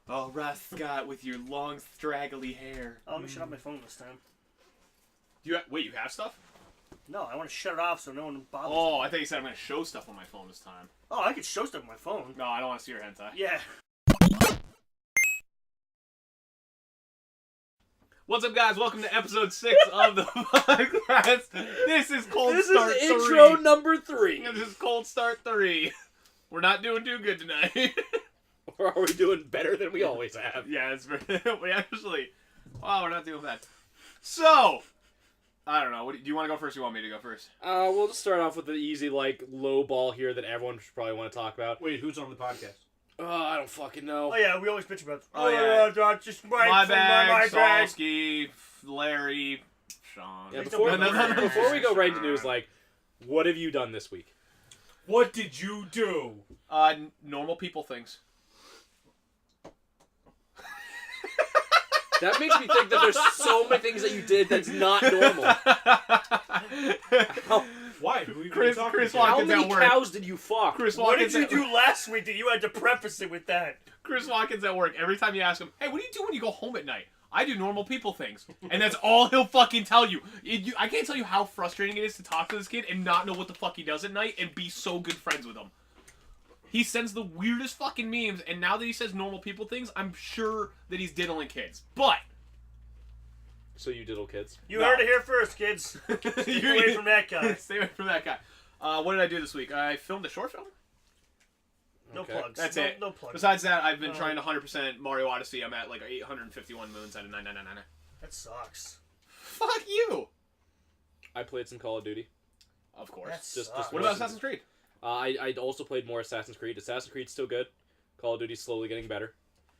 Oh, Russ Scott with your long, straggly hair. Oh, let me shut off my phone this time. Wait, you have stuff? No, I want to shut it off so no one bothers me. Oh, I thought you said I'm going to show stuff on my phone this time. Oh, I could show stuff on my phone. No, I don't want to see your hentai. Yeah. What's up, guys? Welcome to episode 6 of the podcast. This is Cold Start 3. This is intro number 3. This is Cold Start 3. We're not doing too good tonight. Or are we doing better than we always have? Yeah, it's we actually... Wow, we're not doing bad. So, I don't know. Do you want to go first or you want me to go first? We'll just start off with the easy, low ball here that everyone should probably want to talk about. Wait, who's on the podcast? I don't fucking know. Oh, yeah, we always bitch about Oh, yeah. just My bag, my bag. Salsky, Larry, Sean. Yeah, No. before we go right into news, what have you done this week? What did you do? Normal people things. That makes me think that there's so many things that you did that's not normal. Why? Chris How Watkins many at work. cows did you fuck? Chris What did Watkins you do last week that you had to preface it with that? Chris Watkins at work. Every time you ask him, hey, what do you do when you go home at night? I do normal people things. And that's all he'll fucking tell you. I can't tell you how frustrating it is to talk to this kid and not know what the fuck he does at night and be so good friends with him. He sends the weirdest fucking memes, and now that he says normal people things, I'm sure that he's diddling kids. But... So you diddle kids? You heard it here first, kids. Stay away from that guy. Stay away from that guy. What did I do this week? I filmed a short film. No Okay. plugs. That's no, it. No plugs. Besides that, I've been trying to 100% Mario Odyssey. I'm at 851 moons out of 999. That sucks. Fuck you! I played some Call of Duty. Of course. That Just sucks. What about Assassin's Creed? I also played more Assassin's Creed. Assassin's Creed's still good. Call of Duty's slowly getting better.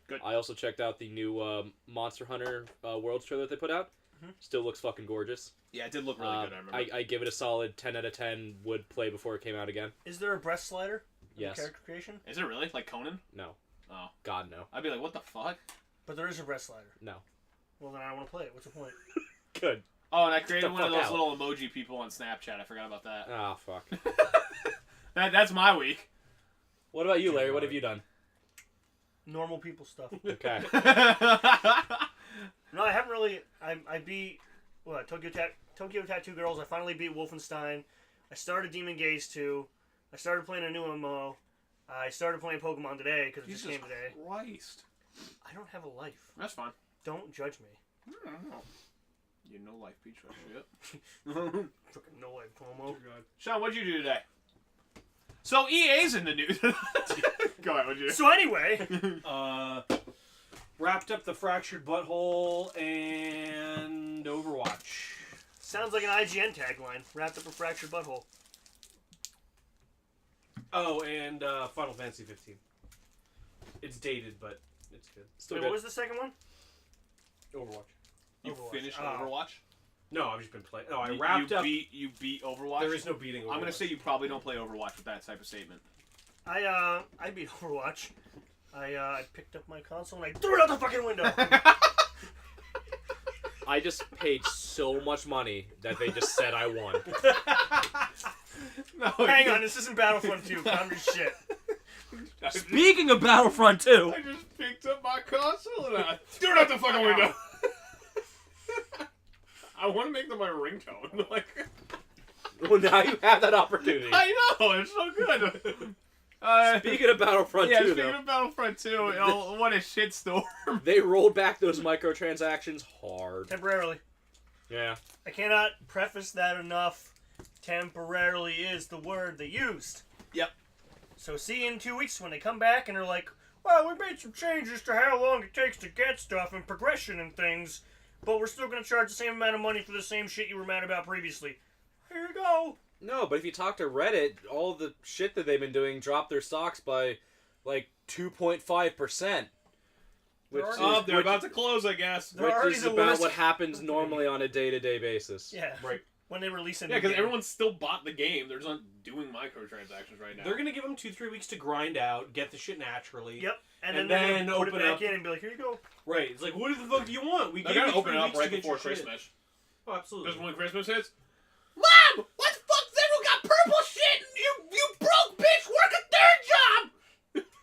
Good. I also checked out the new Monster Hunter Worlds trailer that they put out. Mm-hmm. Still looks fucking gorgeous. Yeah, it did look really good, I remember. I give it a solid 10 out of 10. Would play before it came out again. Is there a breast slider? Yes. Character creation? Is it really? Like Conan? No. Oh. God, no. I'd be like, what the fuck? But there is a breast slider. No. Well, then I don't want to play it. What's the point? Good. Oh, and I created the one of fuck those out. little emoji people on Snapchat. I forgot about that. Ah, fuck. That's my week. What about you, Larry? What have you done? Normal people stuff. Okay. No, I haven't really. I beat Tokyo Tattoo Girls. I finally beat Wolfenstein. I started Demon Gaze 2. I started playing a new MMO. I started playing Pokemon today because it just came today. Christ. I don't have a life. That's fine. Don't judge me. I don't know. You know life beats that shit. Fucking no life, Como. Sean, what'd you do today? So EA's in the news. Go ahead, what'd you do? So anyway, Wrapped up the Fractured Butthole and Overwatch. sounds like an IGN tagline. Wrapped up a fractured butthole. Oh, and Final Fantasy 15. It's dated, but it's good. Still Wait, good. what was the second one? Overwatch. You Overwatch. finished Oh. Overwatch? No, I've just been playing. No, I You- wrapped you up. beat Overwatch? There is no beating Overwatch. I'm going to say you probably don't play Overwatch with that type of statement. I beat Overwatch. I picked up my console and I threw it out the fucking window. I just paid so much money that they just said I won. No, Hang on, this isn't Battlefront 2. Calm your shit. Speaking of Battlefront 2. I just picked up my console and I threw it out the fucking window. I want to make them my ringtone. Well, now you have that opportunity. I know, it's so good. Speaking of Battlefront 2, speaking though, of Battlefront 2, what a shitstorm. they rolled back those microtransactions hard. Temporarily. Yeah. I cannot preface that enough. Temporarily is the word they used. Yep. So see you in 2 weeks when they come back and they're like, well, we made some changes to how long it takes to get stuff and progression and things, but we're still going to charge the same amount of money for the same shit you were mad about previously. Here you go. No, but if you talk to Reddit, all the shit that they've been doing dropped their stocks by, 2.5%. They're about to close, I guess. They're Which already is the about lowest- what happens normally on a day-to-day basis. Yeah. Right. When they release it. Yeah, because everyone still bought the game. They're just not doing microtransactions right now. They're going to give them 2-3 weeks to grind out, get the shit naturally. Yep. And And then then they're gonna put open it back up- in and be like, here you go. Right. It's like, what the fuck do you want? We They're gave going you to open 3 it up weeks right to get before your shit. Christmas. Oh, absolutely. Just when Christmas hits. Mom! What the fuck? Everyone got purple shit and you broke bitch! Work a third job!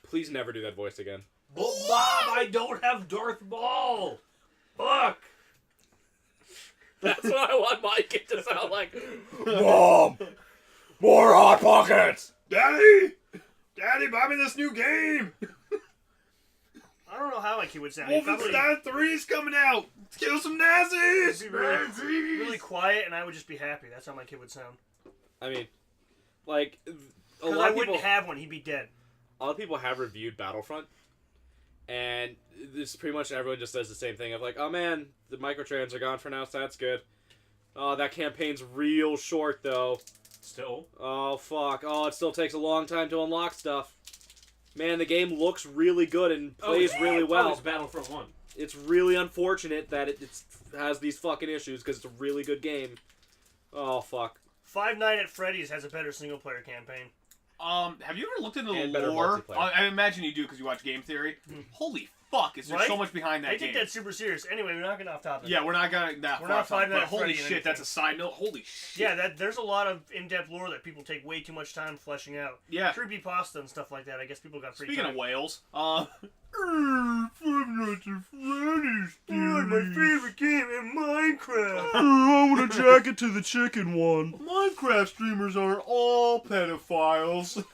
Please never do that voice again. But Mom, I don't have Darth Maul. Fuck. That's what I want my kid to sound like. Mom! More Hot Pockets! Daddy! Daddy, buy me this new game! I don't know how my kid would sound. He'd probably Wolfenstein 3's coming out! Let's kill some Nazis! be really quiet, and I would just be happy. That's how my kid would sound. I mean, like, a Because lot I of people, wouldn't have one. He'd be dead. a lot of people have reviewed Battlefront, and this pretty much everyone just says the same thing of like, oh man, the microtrans are gone for now, so that's good. Oh, that campaign's real short though. Still. Oh fuck. Oh, it still takes a long time to unlock stuff. Man, the game looks really good and plays really well. It's Battlefront 1. It's really unfortunate that it has these fucking issues because it's a really good game. Oh fuck. Five Nights at Freddy's has a better single-player campaign. Have you ever looked into And the better lore? multiplayer. I imagine you do because you watch Game Theory. Holy fuck, is there Right? so much behind that They game? take that super serious. Anyway, we're not getting off topic. Yeah, we're not gonna that We're far not from, Five but Nights at holy Freddy shit, anything. that's a side note. Holy shit. Yeah, there's a lot of in-depth lore that people take way too much time fleshing out. Yeah. Creepypasta and stuff like that. I guess people got free Speaking time. of whales, Five Nights at Freddy's, my favorite game in Minecraft. I want a jacket to the chicken one. Minecraft streamers are all pedophiles.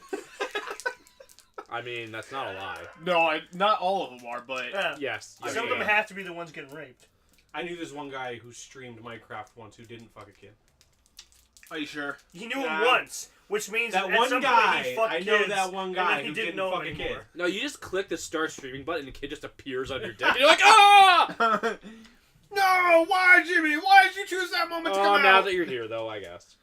I mean, that's not a lie. No, not all of them are, but Yeah. Yes. Some of them have to be the ones getting raped. I knew this one guy who streamed Minecraft once who didn't fuck a kid. are you sure? He knew Nah. him once, which means That at one some point guy, he fucked I know kids, that one and guy then he who didn't didn't know fuck him a kid. anymore. No, you just click the start streaming button and the kid just appears on your dick. And you're like, ah! No, why, Jimmy? Why did you choose that moment to Oh, come now out? that you're here, though, I guess.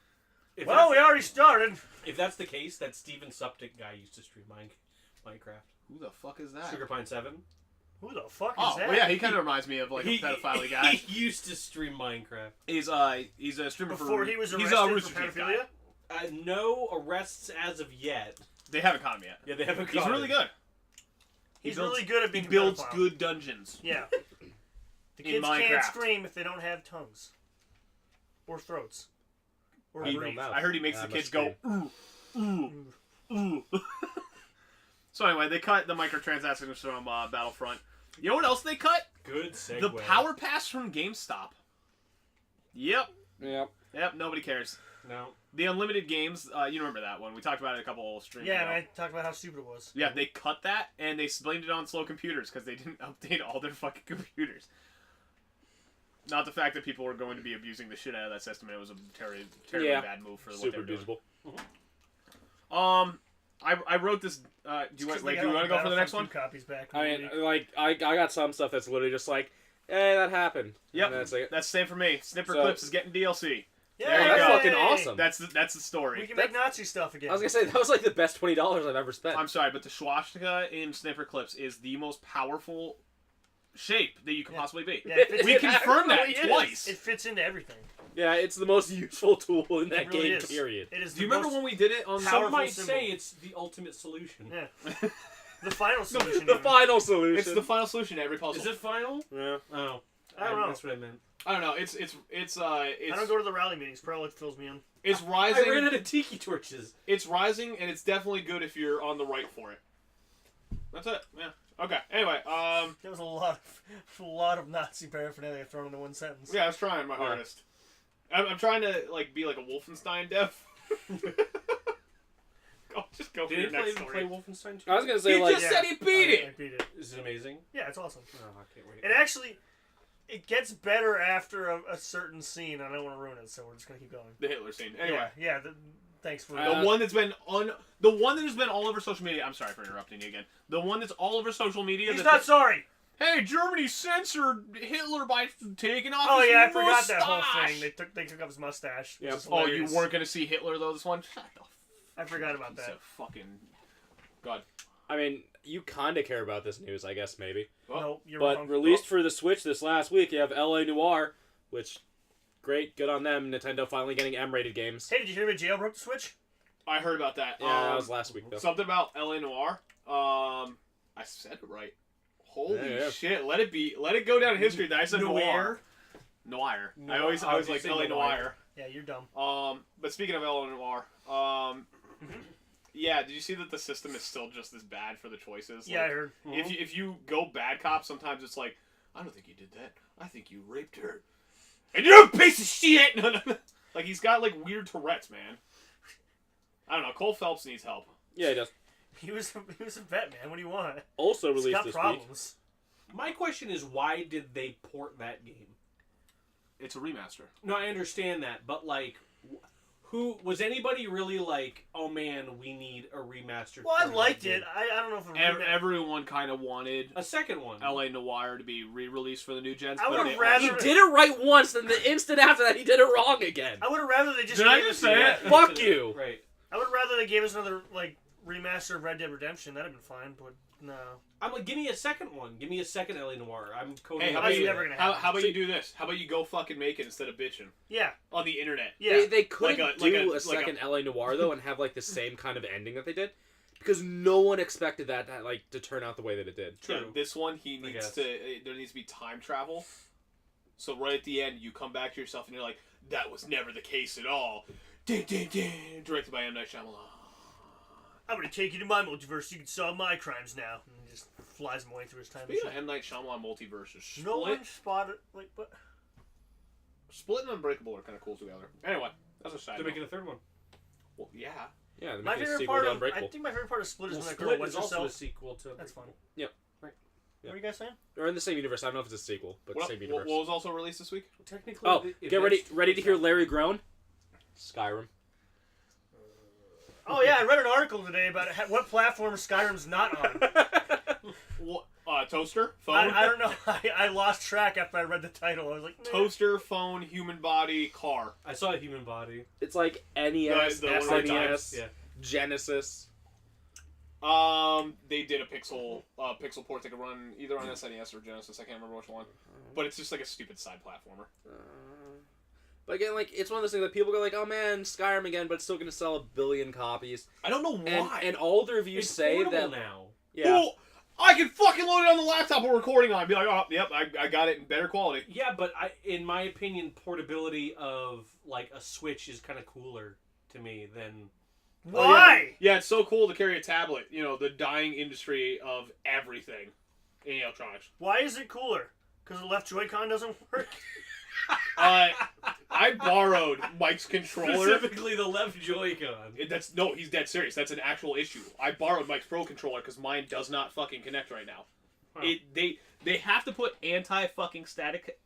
If Well, we that's, already started. if that's the case, that Steven Suptic guy used to stream Minecraft. Who the fuck is that? Sugar Pine 7. Who the fuck is Oh, that? well, yeah, he kind of reminds me of like a pedophile guy. He used to stream Minecraft. He's a streamer Before for. he was he's arrested a Rooster for Teeth guy. pedophilia? No arrests as of yet. They haven't caught him yet. Yeah, they haven't He's caught really him. good. He's builds- really good at He being a builds pedophile. good dungeons. Yeah. The In kids can't Minecraft. scream if they don't have tongues. Or throats. Or Eat breathe. no mouth. I heard he makes Yeah, the I kids must go ooh, ooh, ooh. So anyway, they cut the microtransactions from Battlefront. You know what else they cut? Good segue. The Power Pass from GameStop. Yep. Yep. Yep. Nobody cares. No. The unlimited games. You remember that one? We talked about it a couple streams Yeah, ago. and I talked about how stupid it was. Yeah, they cut that and they blamed it on slow computers because they didn't update all their fucking computers. Not the fact that people were going to be abusing the shit out of that system. It was a terribly Yeah. bad move for what they Super were doing. usable. I wrote this. Do you want to go for the next one? Copies back. I mean, like, I got some stuff that's literally just like, hey, that happened. Yep, And that's like, that's the same for me. Snipper So- Clips is getting DLC. yeah, there you that's go. fucking awesome. That's the We story. can make Nazi stuff again. I was gonna say, that was like the best $20 I've ever spent. I'm sorry, but the swastika in Snipper Clips is the most powerful shape that you can possibly be. Yeah, it fits We in- confirmed that actually is. twice. It fits into everything. Yeah, it's the most useful tool in that It really game, is. period. It is. Do you the remember most when we did it on Some powerful might symbol. say it's the ultimate solution. Yeah. The final solution. The even. final solution. It's the final solution to every puzzle. Is it final? Yeah. Oh. I don't know. That's what I meant. I don't know. It's I don't go to the rally meetings. Probably fills me in. it's I rising. ran out of tiki torches. It's rising, and it's definitely good if you're on the right for it. That's it. Yeah. Okay. Anyway, There was a lot of Nazi paraphernalia thrown into one sentence. yeah, I was trying my hardest. I'm trying to be like a Wolfenstein dev. Just go for Did your he next play story. Wolfenstein 2? I was gonna say, He like, just said he beat I it. beat it. Is it amazing? Yeah, it's awesome. Oh, I can't wait. It actually, it gets better after a certain scene. I don't want to ruin it, so we're just gonna keep going. The Hitler scene. Anyway, Yeah. Thanks for the one that's been the one that has been all over social media. I'm sorry for interrupting you again. The one that's all over social media. He's that- not sorry. Hey, Germany censored Hitler by taking off Oh his yeah, I mustache. forgot that whole thing. They took up his mustache. Which Yeah. is Oh, you hilarious. weren't gonna see Hitler though. This one. Shut the I forgot about piece that. of fucking God. I mean, you kind of care about this news, I guess, maybe. Well, No, you're But wrong. released for the Switch this last week, you have LA Noire, which, great, good on them. Nintendo finally getting M-rated games. Hey, did you hear me jailbroke the Switch? I heard about that. Yeah, that was last week, though. Something about LA Noire. I said it right. Holy Yeah. shit! Let it go down in history that I said Noir. Noir. I always Oh, like you say LA Noir. Noire. Yeah, you're dumb. But speaking of LA Noire, Yeah, did you see that the system is still just as bad for the choices? Yeah, I Like, heard. if you go bad cop, sometimes it's like, I don't think you did that. I think you raped her. And you're a piece of shit! No. Like, he's got, like, weird Tourette's, man. I don't know. Cole Phelps needs help. Yeah, he does. He was a vet, man. What do you want? Also He's released got this problems. My question is, why did they port that game? It's a remaster. No, I understand that, but like, who was anybody really like? Oh man, we need a remaster. Well, I liked it. I don't know if Everyone kind of wanted A second one. LA Noire to be re-released for the new gens. I but would've it- rather- He did it right once, and the instant after that, he did it wrong again. I would have rather they just. Did I gave just us- say it? Fuck you. Right. I would rather they gave us another like remaster of Red Dead Redemption. That'd have been fine, but no. I'm like, give me a second one. Give me a second LA Noire. I'm coding. Hey, how That's about, you, never gonna how, happen. how about you do this? How about you go fucking make it instead of bitching Yeah, on the internet? yeah. They couldn't Like a- do like a second LA Noire though and have like the same kind of ending that they did, because no one expected that to turn out the way that it did. True. This one, he I needs guess. to. There needs to be time travel. So right at the end, you come back to yourself and you're like, "That was never the case at all." Ding, ding, ding. Directed by M. Night Shyamalan. I'm gonna take you to my multiverse. So you can solve my crimes now. And he just flies him away through his time Speaking of machine. M. Night Shyamalan multiverses, No one spotted like, but Split and Unbreakable are kind of cool together. Anyway, that's a side They're note. making a third one. Well, yeah. Yeah, they're my making a favorite sequel part to of Unbreakable. I think my favorite part of Split is Well, when that girl Split wets is also a herself. sequel to. That's fun. Yep. Right. Yeah. What are you guys saying? They're in the same universe. I don't know if it's a sequel, but What, same what universe. was also released this week? Technically. Oh, it- get ready that's- to hear Larry groan. Skyrim. Oh yeah, I read an article today about what platform Skyrim's not on. What? Toaster? Phone? I don't know. I lost track after I read the title. I was like, Toaster, phone, human body, car. I saw a human body. It's like NES, The one that SNES, Yeah. Genesis. They did a pixel port that could run either on SNES or Genesis. I can't remember which one. But it's just like a stupid side platformer. But again, like, it's one of those things that people go like, "Oh man, Skyrim again," but it's still going to sell 1 billion copies. I don't know And why. and all the reviews It's say portable that now. yeah, Well, I can fucking load it on the laptop we're recording on and be like, oh, yep, I got it in better quality. Yeah, but in my opinion, portability of like a Switch is kind of cooler to me than. why? Yeah, it's so cool to carry a tablet. You know, the dying industry of everything in electronics. Why is it cooler? Because the left Joy-Con doesn't work. I borrowed Mike's controller. Specifically, the left Joy-Con. He's dead serious. That's an actual issue. I borrowed Mike's Pro controller because mine does not fucking connect right now. Huh. They have to put anti-fucking static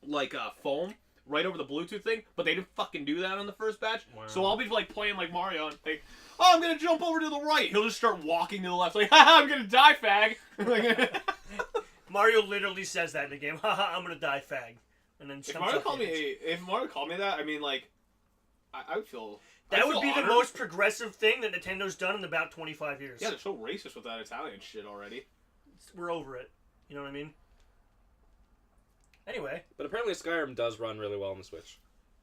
like foam right over the Bluetooth thing, but they didn't fucking do that on the first batch. Wow. So I'll be like playing like Mario and think, oh, I'm gonna jump over to the right. He'll just start walking to the left, like, haha, I'm gonna die, fag. Like, Mario literally says that in the game. Haha, I'm gonna die, fag. And then if jumps Mario off called the me, edge. if Mario called me that, I mean, like, I would feel. That I'd would feel be the honored. most progressive thing that Nintendo's done in about 25 years. Yeah, they're so racist with that Italian shit already. We're over it. You know what I mean? Anyway. but apparently Skyrim does run really well on the Switch.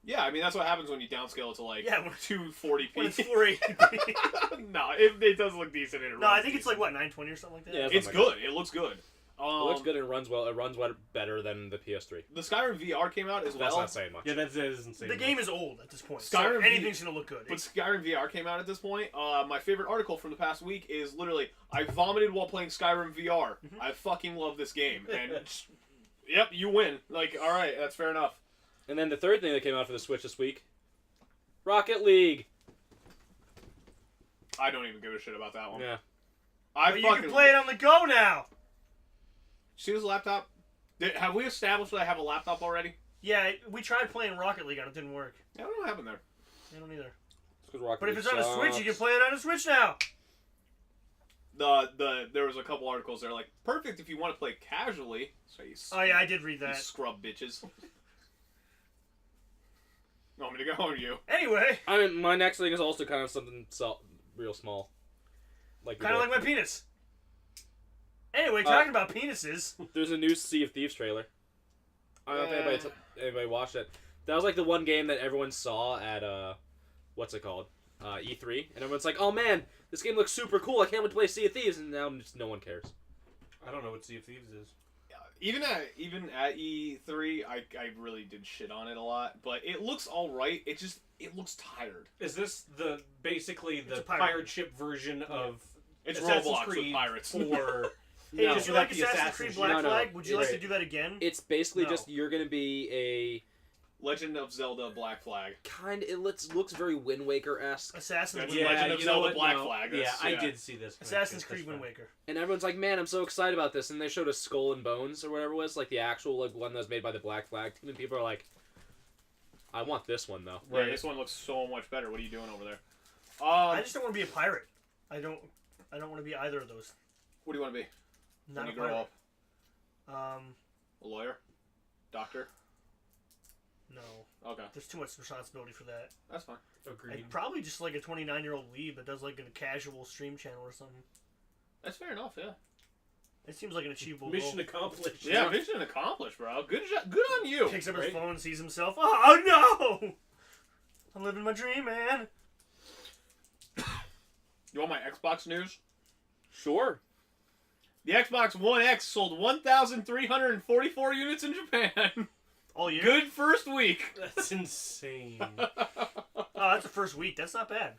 Yeah, I mean that's what happens when you downscale it to like Yeah, when- 240p. When it's 480p. No, it does look decent. And it No, I runs think it's decent. like, what, 920 or something like that? Yeah, It's something like good. It looks good. It looks good and it runs well. It runs better than the PS3. The Skyrim VR came out as That's well, not saying much. Yeah, that isn't saying The game is old at this point. Skyrim so anything's going to look good. but Skyrim VR came out at this point. My favorite article from the past week is literally I vomited while playing Skyrim VR. Mm-hmm. I fucking love this game, and yep, you win. Like, all right, that's fair enough. And then the third thing that came out for the Switch this week, Rocket League. I don't even give a shit about that one. Yeah. But you can play it on the go now. See this laptop? Have we established that I have a laptop already? Yeah, we tried playing Rocket League on it. It didn't work. I don't know what happened there. I don't either. It's 'cause Rocket But if League it's on a Switch, you can sucks. play it on a Switch now. There was a couple articles there like perfect if you want to play casually. So you Oh, yeah, I did read you that. scrub bitches. Want me to go or you? Anyway, I mean, my next thing is also kind of something real small. Like kind of like my penis. Anyway, talking about penises. There's a new Sea of Thieves trailer. I don't know if anybody watched it. That was like the one game that everyone saw at what's it called? E3, and everyone's like, "Oh man, this game looks super cool! I can't wait to play Sea of Thieves." And now just no one cares. I don't know what Sea of Thieves is. even at E3, I really did shit on it a lot, but it looks all right. It looks tired. Is this basically the It's a pirate. pirate ship version of It's Assassin's Roblox Creed with pirates. Or Hey, No. did you That like the Assassin's Creed Assassin's- Black No, no. Flag? Would you like to It's- do that again? It's basically No. just you're gonna be a Legend of Zelda Black Flag. it looks very Wind Waker esque, Assassin's That's Creed. Legend of you know Zelda what? Black No. Flag. Yeah, That's- I did see this. Assassin's Creed That's Wind fine. Waker. and everyone's like, "Man, I'm so excited about this!" And they showed a Skull and Bones or whatever it was, like the actual one that was made by the Black Flag team, and people are like, "I want this one though." Yeah, this one looks so much better. What are you doing over there? I just don't want to be a pirate. I don't want to be either of those. What do you want to be Not when a you grow pirate. up? A lawyer? Doctor? No. Okay, There's too much responsibility for that. that's fine. Agreed. I'd probably just like a 29-year-old weeb that does like a casual stream channel or something. That's fair enough. Yeah. It seems like an achievable Mission goal. accomplished. Yeah, mission accomplished, bro. Good job. Good on you. Picks up his Right? phone and sees himself. Oh no! I'm living my dream, man. You want my Xbox news? Sure. The Xbox One X sold 1,344 units in Japan. All year. Good first week. That's insane. Oh, that's the first week. That's not bad.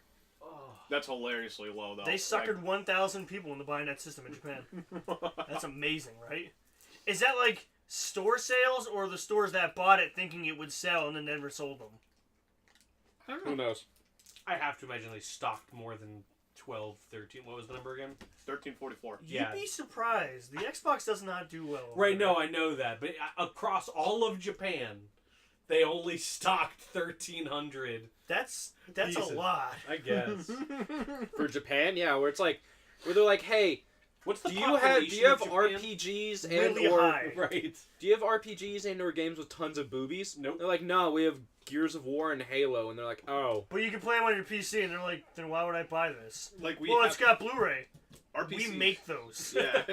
Oh. That's hilariously low, though. They suckered 1,000 people into buying that system in Japan. That's amazing, right? Is that like store sales or the stores that bought it thinking it would sell and then never sold them? I don't Who know. knows? I have to imagine they stocked more than 12, 13. What was the number again? 1344. Yeah. You'd be surprised. The Xbox does not do well. Right, no, I know that. But across all of Japan, they only stocked 1,300. That's Jesus. a lot. I guess. For Japan, yeah, where they're like, "Hey, What's the do you have population of Japan? RPGs and Really or high. Right. do you have RPGs and or games with tons of boobies?" Nope. They're like, "No, we have Gears of War and Halo," and they're like, "Oh." But you can play them on your PC, and they're like, then why would I buy this? Like Well, it's got Blu-ray. RPCs. We make those. Yeah.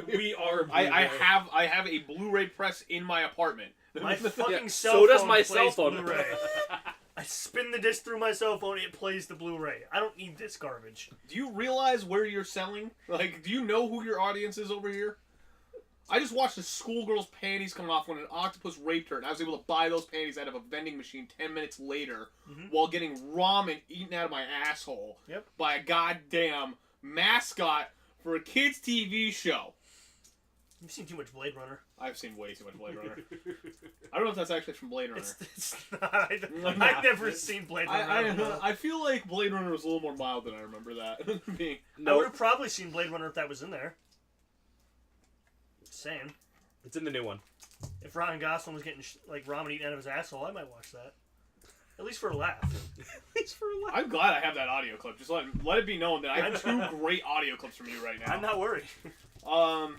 We are. I Blu-ray. have a Blu-ray press in my apartment. My fucking Yeah, cell so phone does my plays cell phone. Blu-ray. I spin the disc through my cell phone, it plays the Blu-ray. I don't need this garbage. Do you realize where you're selling? Like, do you know who your audience is over here? I just watched a schoolgirl's panties come off when an octopus raped her, and I was able to buy those panties out of a vending machine 10 minutes later while getting ramen eaten out of my asshole by a goddamn mascot for a kid's TV show. You've seen too much Blade Runner. I've seen way too much Blade Runner. I don't know if that's actually from Blade Runner. It's not. I've never seen Blade Runner. I don't know. I feel like Blade Runner was a little more mild than I remember that being. I would have probably seen Blade Runner if that was in there. Just saying. It's in the new one. If Ryan Gosling was getting like ramen eaten out of his asshole, I might watch that. At least for a laugh. I'm glad I have that audio clip. Just let it be known that I have two great audio clips from you right now. I'm not worried. All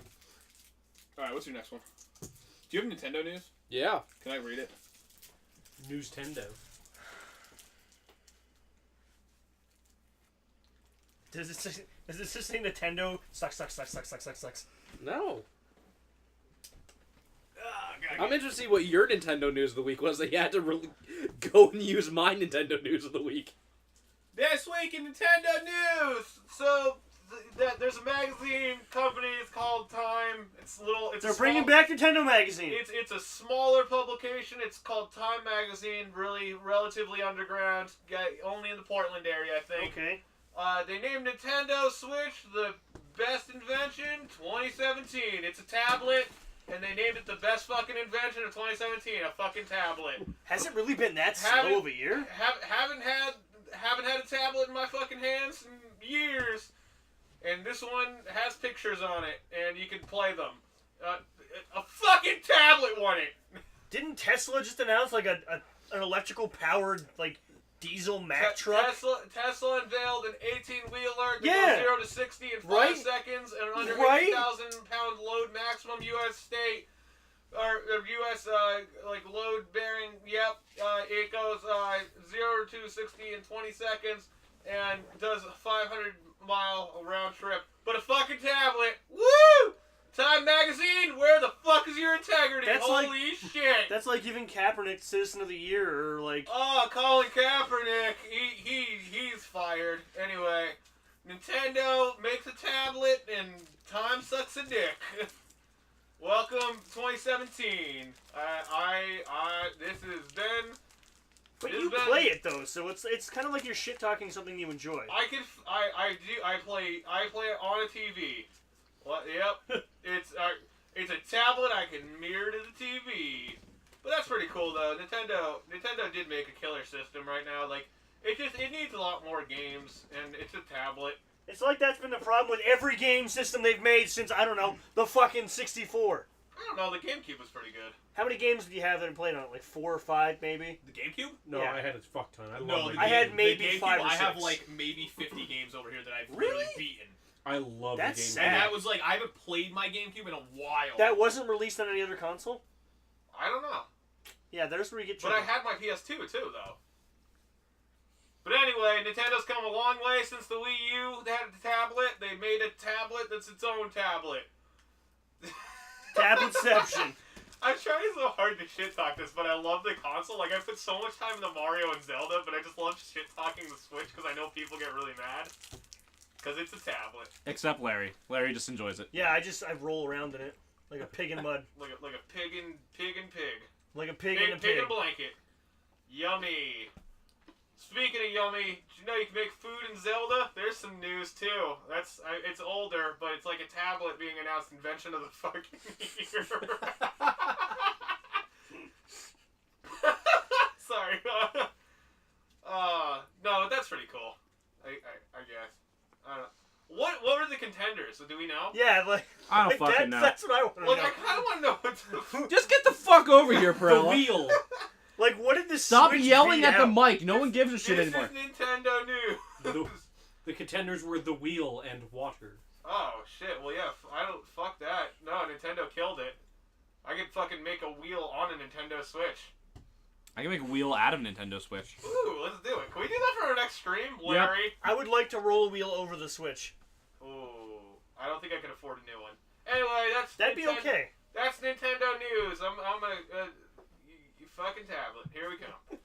right, what's your next one? Do you have Nintendo news? Yeah. Can I read it? News Tendo. Does this just say Nintendo sucks? No. God, I'm interested to see what your Nintendo news of the week was that you had to really go and use my Nintendo news of the week. This week in Nintendo news. So there's a magazine company. It's called Time. They're bringing back Nintendo Magazine. It's a smaller publication. It's called Time Magazine. Really, relatively underground. Only in the Portland area, I think. Okay. They named Nintendo Switch the best invention 2017. It's a tablet, and they named it the best fucking invention of 2017. A fucking tablet. Has it really been that slow of a year? Haven't had a tablet in my fucking hands in years. And this one has pictures on it, and you can play them. A fucking tablet won it. Didn't Tesla just announce like an electrical powered like diesel Mack truck? Tesla unveiled an 18-wheeler that Yeah. goes 0 to 60 in 5 Right. seconds and under Right. 80,000-pound load maximum U.S. state or U.S. Like load bearing. Yep, it goes 0 to 60 in 20 seconds and does a 500-mile round trip. But a fucking tablet. Woo! Time Magazine, where the fuck is your integrity? That's Holy shit! That's like giving Kaepernick Citizen of the Year or like. Oh, Colin Kaepernick, he's fired. Anyway, Nintendo makes a tablet and Time sucks a dick. Welcome 2017. This has been. But It's you been- play it though, so it's kind of like you're shit talking something you enjoy. I play it on a TV. What? Yep. It's a tablet I can mirror to the TV. But that's pretty cool though. Nintendo did make a killer system right now. Like it needs a lot more games, and it's a tablet. It's like that's been the problem with every game system they've made since, I don't know, the fucking 64. I don't know. The GameCube was pretty good. How many games did you have that you played on it? Like 4 or 5, maybe? The GameCube? No, Yeah. I had a fuck ton. I No, love the my I had GameCube- maybe the GameCube, 5 or I have 6. like maybe 50 games over here that I've Really? beaten. I love That's the game. sad. And that was like I haven't played my GameCube in a while. That wasn't released on any other console? I don't know. Yeah, there's where you get But I had my PS2 too, though. But anyway, Nintendo's come a long way since the Wii U. They had a tablet. They made a tablet that's its own tablet. Tabletception. I'm trying so hard to shit talk this, but I love the console. Like I put so much time into Mario and Zelda, but I just love shit talking the Switch because I know people get really mad. Because it's a tablet, Except Larry. Larry just enjoys it. Yeah, I roll around in it. Like a pig in mud. like a pig and pig. Like a pig Pig, in a pig pig. in a blanket. Yummy. Speaking of yummy, did you know you can make food in Zelda? There's some news too. It's older, but it's like a tablet being announced. Invention of the fucking year. Sorry. No, but that's pretty cool. I guess. I don't know. What were the contenders? Do we know? Yeah, like I don't like fucking know. That's what I want to Like know. I kind of want to know what the Just get the fuck over here, The Perella. wheel. Like, what did this Stop Switch yelling beat at the out? mic. No one gives a shit This anymore. is Nintendo news. The contenders were the wheel and water. Oh shit! Well, yeah. I don't. Fuck that. No, Nintendo killed it. I could fucking make a wheel on a Nintendo Switch. I can make a wheel out of Nintendo Switch. Ooh, let's do it. Can we do that for our next stream, Larry? I would like to roll a wheel over the Switch. Ooh, I don't think I can afford a new one. Anyway, That'd be Nintendo- okay. That's Nintendo news. I'm gonna. You fucking tablet. Here we go.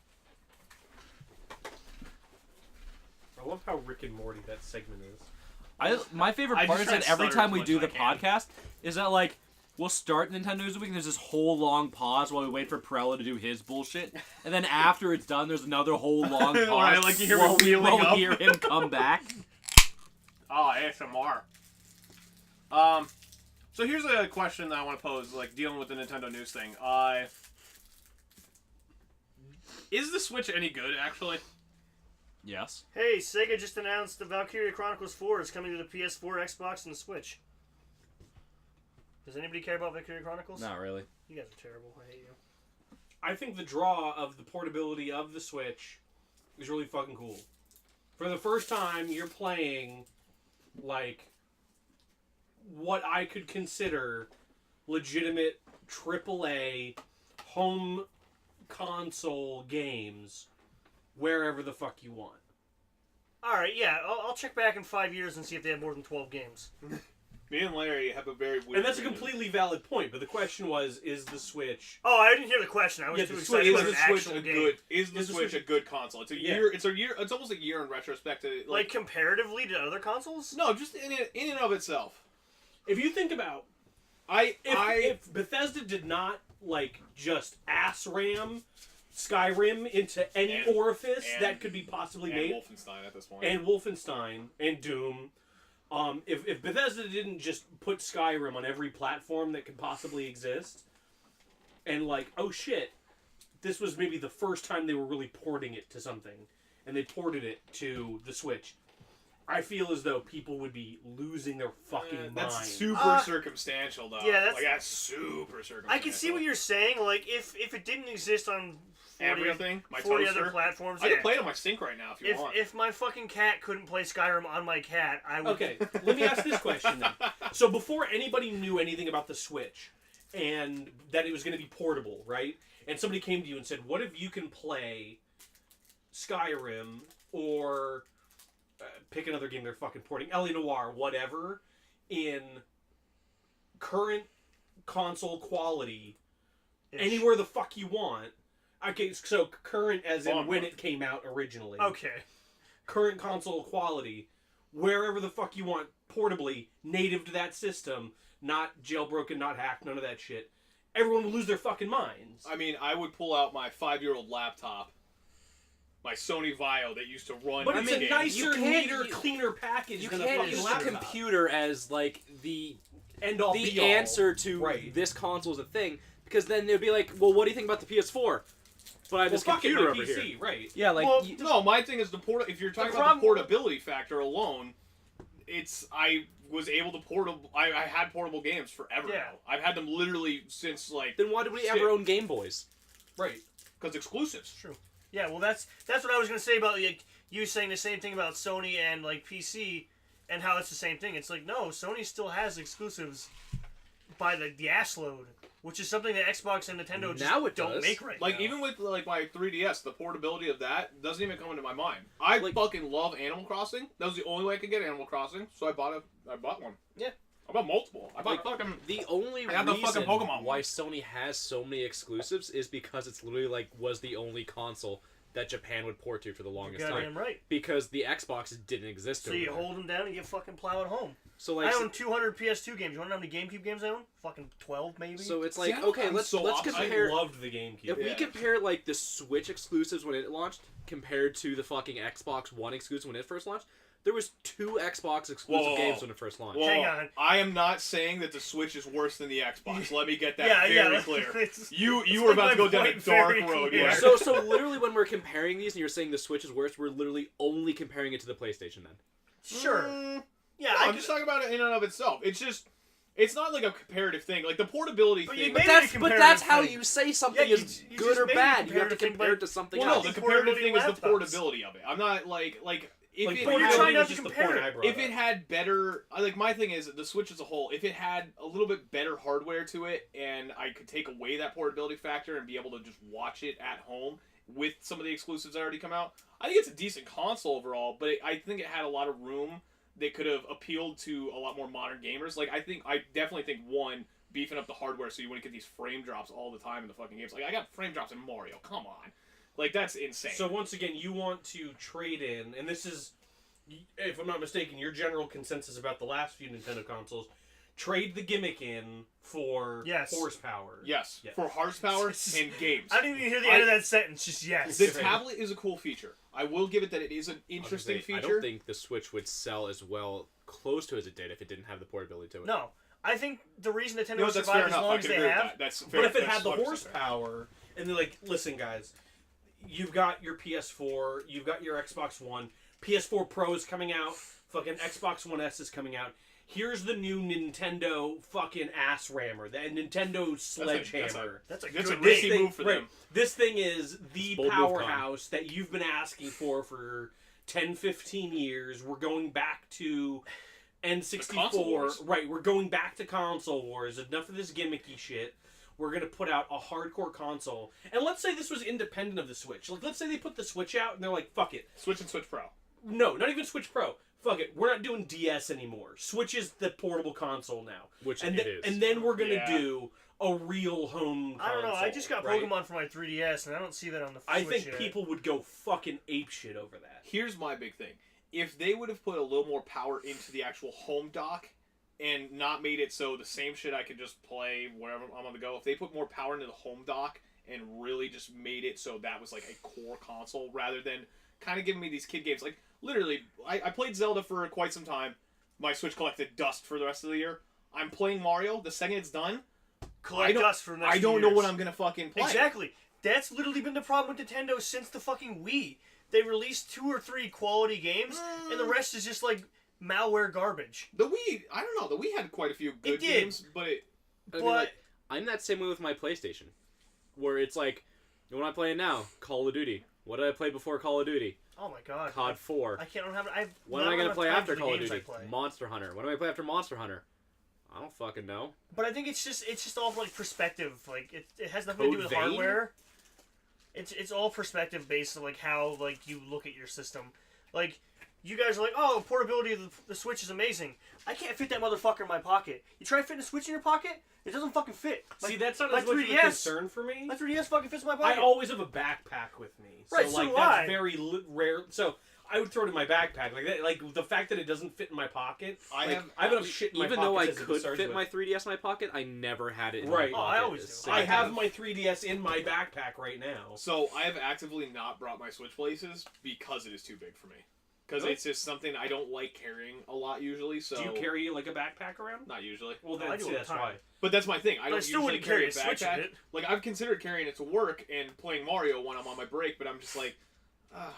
I love how Rick and Morty that segment is. My favorite I part just is try that to every stutter time as we much do as the I can. podcast, is that like we'll start Nintendo News Week and there's this whole long pause while we wait for Perella to do his bullshit, and then after it's done, there's another whole long pause. Where I like to hear me while we wheeling will up. hear him come back. Oh, ASMR. So here's a question that I want to pose, like dealing with the Nintendo news thing. Is the Switch any good, actually? Yes. Hey, Sega just announced the Valkyria Chronicles 4 is coming to the PS4, Xbox, and the Switch. Does anybody care about Valkyria Chronicles? Not really. You guys are terrible. I hate you. I think the draw of the portability of the Switch is really fucking cool. For the first time, you're playing, like, what I could consider legitimate AAA home console games wherever the fuck you want. Alright, yeah, I'll check back in 5 years and see if they have more than 12 games. Me and Larry have a very weird. And that's a completely valid point, but the question was, is the Switch... Oh, I didn't hear the question. I was Yeah, too the excited Is about the an Switch actual a game. good? Is the Is the Switch Switch- a good console? It's a Yeah. year. It's a year. It's almost a year in retrospect. To, Like, comparatively to other consoles? no, just in and of itself. If you think about... If Bethesda did not, like, just ass ram Skyrim into any And- orifice and- that could be possibly And made... Wolfenstein at this point. And Wolfenstein and Doom. If Bethesda didn't just put Skyrim on every platform that could possibly exist, and like, oh shit, this was maybe the first time they were really porting it to something, and they ported it to the Switch, I feel as though people would be losing their fucking mind. That's super circumstantial, though. Yeah, that's- like that's super circumstantial. I can see what you're saying. Like, if it didn't exist on 40 everything. My 40 toaster. other platforms, I yeah. can play it on my sink right now if you want. If my fucking cat couldn't play Skyrim on my cat, I would... Okay, let me ask this question then. So before anybody knew anything about the Switch, and that it was going to be portable, right? And somebody came to you and said, what if you can play Skyrim, or pick another game they're fucking porting, L.A. Noire, whatever, in current console quality, anywhere the fuck you want. Okay, so current as in when it came out originally. Okay. Current console quality, wherever the fuck you want, portably, native to that system, not jailbroken, not hacked, none of that shit. everyone would lose their fucking minds. I mean, I would pull out my 5-year-old laptop, my Sony Vaio that used to run. But it's a games. nicer, neater, cleaner package You than a can't fucking use the laptop. computer as like the End-all, the be-all. answer to Right. this console is a thing, because then they'd be like, well, what do you think about the PS4? But I have this fuck it, computer my over PC, here. right. Yeah, like Well, No, my thing is if you're talking about the portability factor alone, I was able to I had portable games forever Yeah. now. I've had them literally since like then why did we ever own Game Boys? Right. because exclusives. True. Yeah, well, that's what I was gonna say about like you saying the same thing about Sony and like PC, and how it's the same thing. It's like no, Sony still has exclusives by the ass load, which is something that Xbox and Nintendo just Now it don't does. make right Like now. even with like my 3DS, the portability of that doesn't even come into my mind. I fucking love Animal Crossing. That was the only way I could get Animal Crossing, so I bought one. Yeah. I bought multiple. I bought fucking. The only I got the reason fucking Pokemon why one. Sony has so many exclusives is because it's literally like was the only console that Japan would port to for the longest time. Goddamn right. Because the Xbox didn't exist So over you there. hold them down and you fucking plow it home. So like I own 200 PS2 games. You want to know how many GameCube games I own? Fucking 12 maybe. so it's See, like I don't- okay, I'm let's so opposite. compare. I loved the GameCube. If we Yeah. compare like the Switch exclusives when it launched compared to the fucking Xbox One exclusive when it first launched, there was 2 Xbox exclusive Whoa. games when it first launched. Well, Hang on. I am not saying that the Switch is worse than the Xbox. Let me get that yeah, very yeah. clear. Let's You make were about my to go down a point dark very road clear. here. So literally when we're comparing these and you're saying the Switch is worse, we're literally only comparing it to the PlayStation then. Sure. Yeah, No, I I'm could- just talking about it in and of itself. It's not like a comparative thing. Like the portability But thing. you But made that's it a but that's comparative how thing. you say something Yeah, is you good just or made a bad. You have to comparative thing compare by- it to something well, no, else. the the comparative thing is the portability portability of it. I'm not like if Like, it But you're had, trying not was to just the compare point it. I brought if it up. had better like my thing is the Switch as a whole, if it had a little bit better hardware to it and I could take away that portability factor and be able to just watch it at home with some of the exclusives that already come out, I think it's a decent console overall, but I think it had a lot of room that could have appealed to a lot more modern gamers. Like I definitely think one, beefing up the hardware so you wouldn't get these frame drops all the time in the fucking games. Like I got frame drops in Mario. Come on. Like that's insane. So once again, you want to trade in, and this is, if I'm not mistaken, your general consensus about the last few Nintendo consoles, trade the gimmick in for Yes. horsepower. yes, Yes. for horsepower and games. I didn't even hear the end of that sentence. Just yes. The tablet is a cool feature. I will give it that it is an interesting I feature. don't think the Switch would sell as well close to as it did if it didn't have the portability to it. No, I think the reason Nintendo You know what, that's survived fair as enough. long I as can they agree with have. that. That's But fair. if it That's had the 100% fair. horsepower, and they're like, listen, guys, you've got your PS4, you've got your Xbox One, PS4 Pro is coming out, fucking Xbox One S is coming out. Here's the new Nintendo fucking ass rammer, the Nintendo sledgehammer. That's a That's a good risky name. move for them. This thing is the Bold move, powerhouse that you've been asking for 10, 15 years. We're going back to The console N64. wars. Right, we're going back to console wars. Enough of this gimmicky shit. We're going to put out a hardcore console. And let's say this was independent of the Switch. Like, let's say they put the Switch out and they're like, fuck it. Switch and Switch Pro. No, not even Switch Pro. Fuck it. We're not doing DS anymore. Switch is the portable console now. Which and it is. And then we're going to Yeah. do a real home console. I don't know. I just got right? Pokemon for my 3DS, and I don't see that on the I Switch think yet. people would go fucking apeshit over that. Here's my big thing. If they would have put a little more power into the actual home dock and not made it so the same shit I could just play wherever I'm on the go, if they put more power into the home dock and really just made it so that was like a core console rather than kind of giving me these kid games. Like, literally, I played Zelda for quite some time. My Switch collected dust for the rest of the year. I'm playing Mario. The second it's done, collect dust for the next I don't few know years. what I'm going to fucking play. Exactly. That's literally been the problem with Nintendo since the fucking Wii. They released 2 or 3 quality games, and the rest is just like malware garbage. The Wii, I don't know. The Wii had quite a few good did. games, but it... I mean, But like, I'm that same way with my PlayStation, where it's like, what am I playing now? Call of Duty. What did I play before Call of Duty? oh my god, COD 4. I can't have. I've What am not I gonna enough play time after for the Call of games Duty? I play. Monster Hunter. What am I play after Monster Hunter? I don't fucking know. But I think it's just all like perspective. Like it has nothing to do Code with Vein? hardware. It's all perspective based on like how like you look at your system. Like you guys are like, oh, portability of the Switch is amazing. I can't fit that motherfucker in my pocket. You try fitting a Switch in your pocket, it doesn't fucking fit. See, that's not my as much of a 3DS concern for me. My 3DS fucking fits in my I pocket. always have a backpack with me. So, Right, so like, do that's I. very rare. So, I would throw it in my backpack. Like that, like the fact that it doesn't fit in my pocket. I like, have I have enough shit in my Even pocket. though I as it could starts fit with. my 3DS in my pocket, I never had it in Right. my Oh, pocket. I always do. Same I have time. my 3DS in my backpack right now. So I have actively not brought my Switch places because it is too big for me. Because Really? it's just something I don't like carrying a lot usually. So Do you carry like a backpack around? Not usually. Well, No, I that's, do all the that's time. why. But that's my thing. I But I don't still usually wouldn't carry carry a a Switch in backpack. it. Like I've considered carrying it to work and playing Mario when I'm on my break, but I'm just like,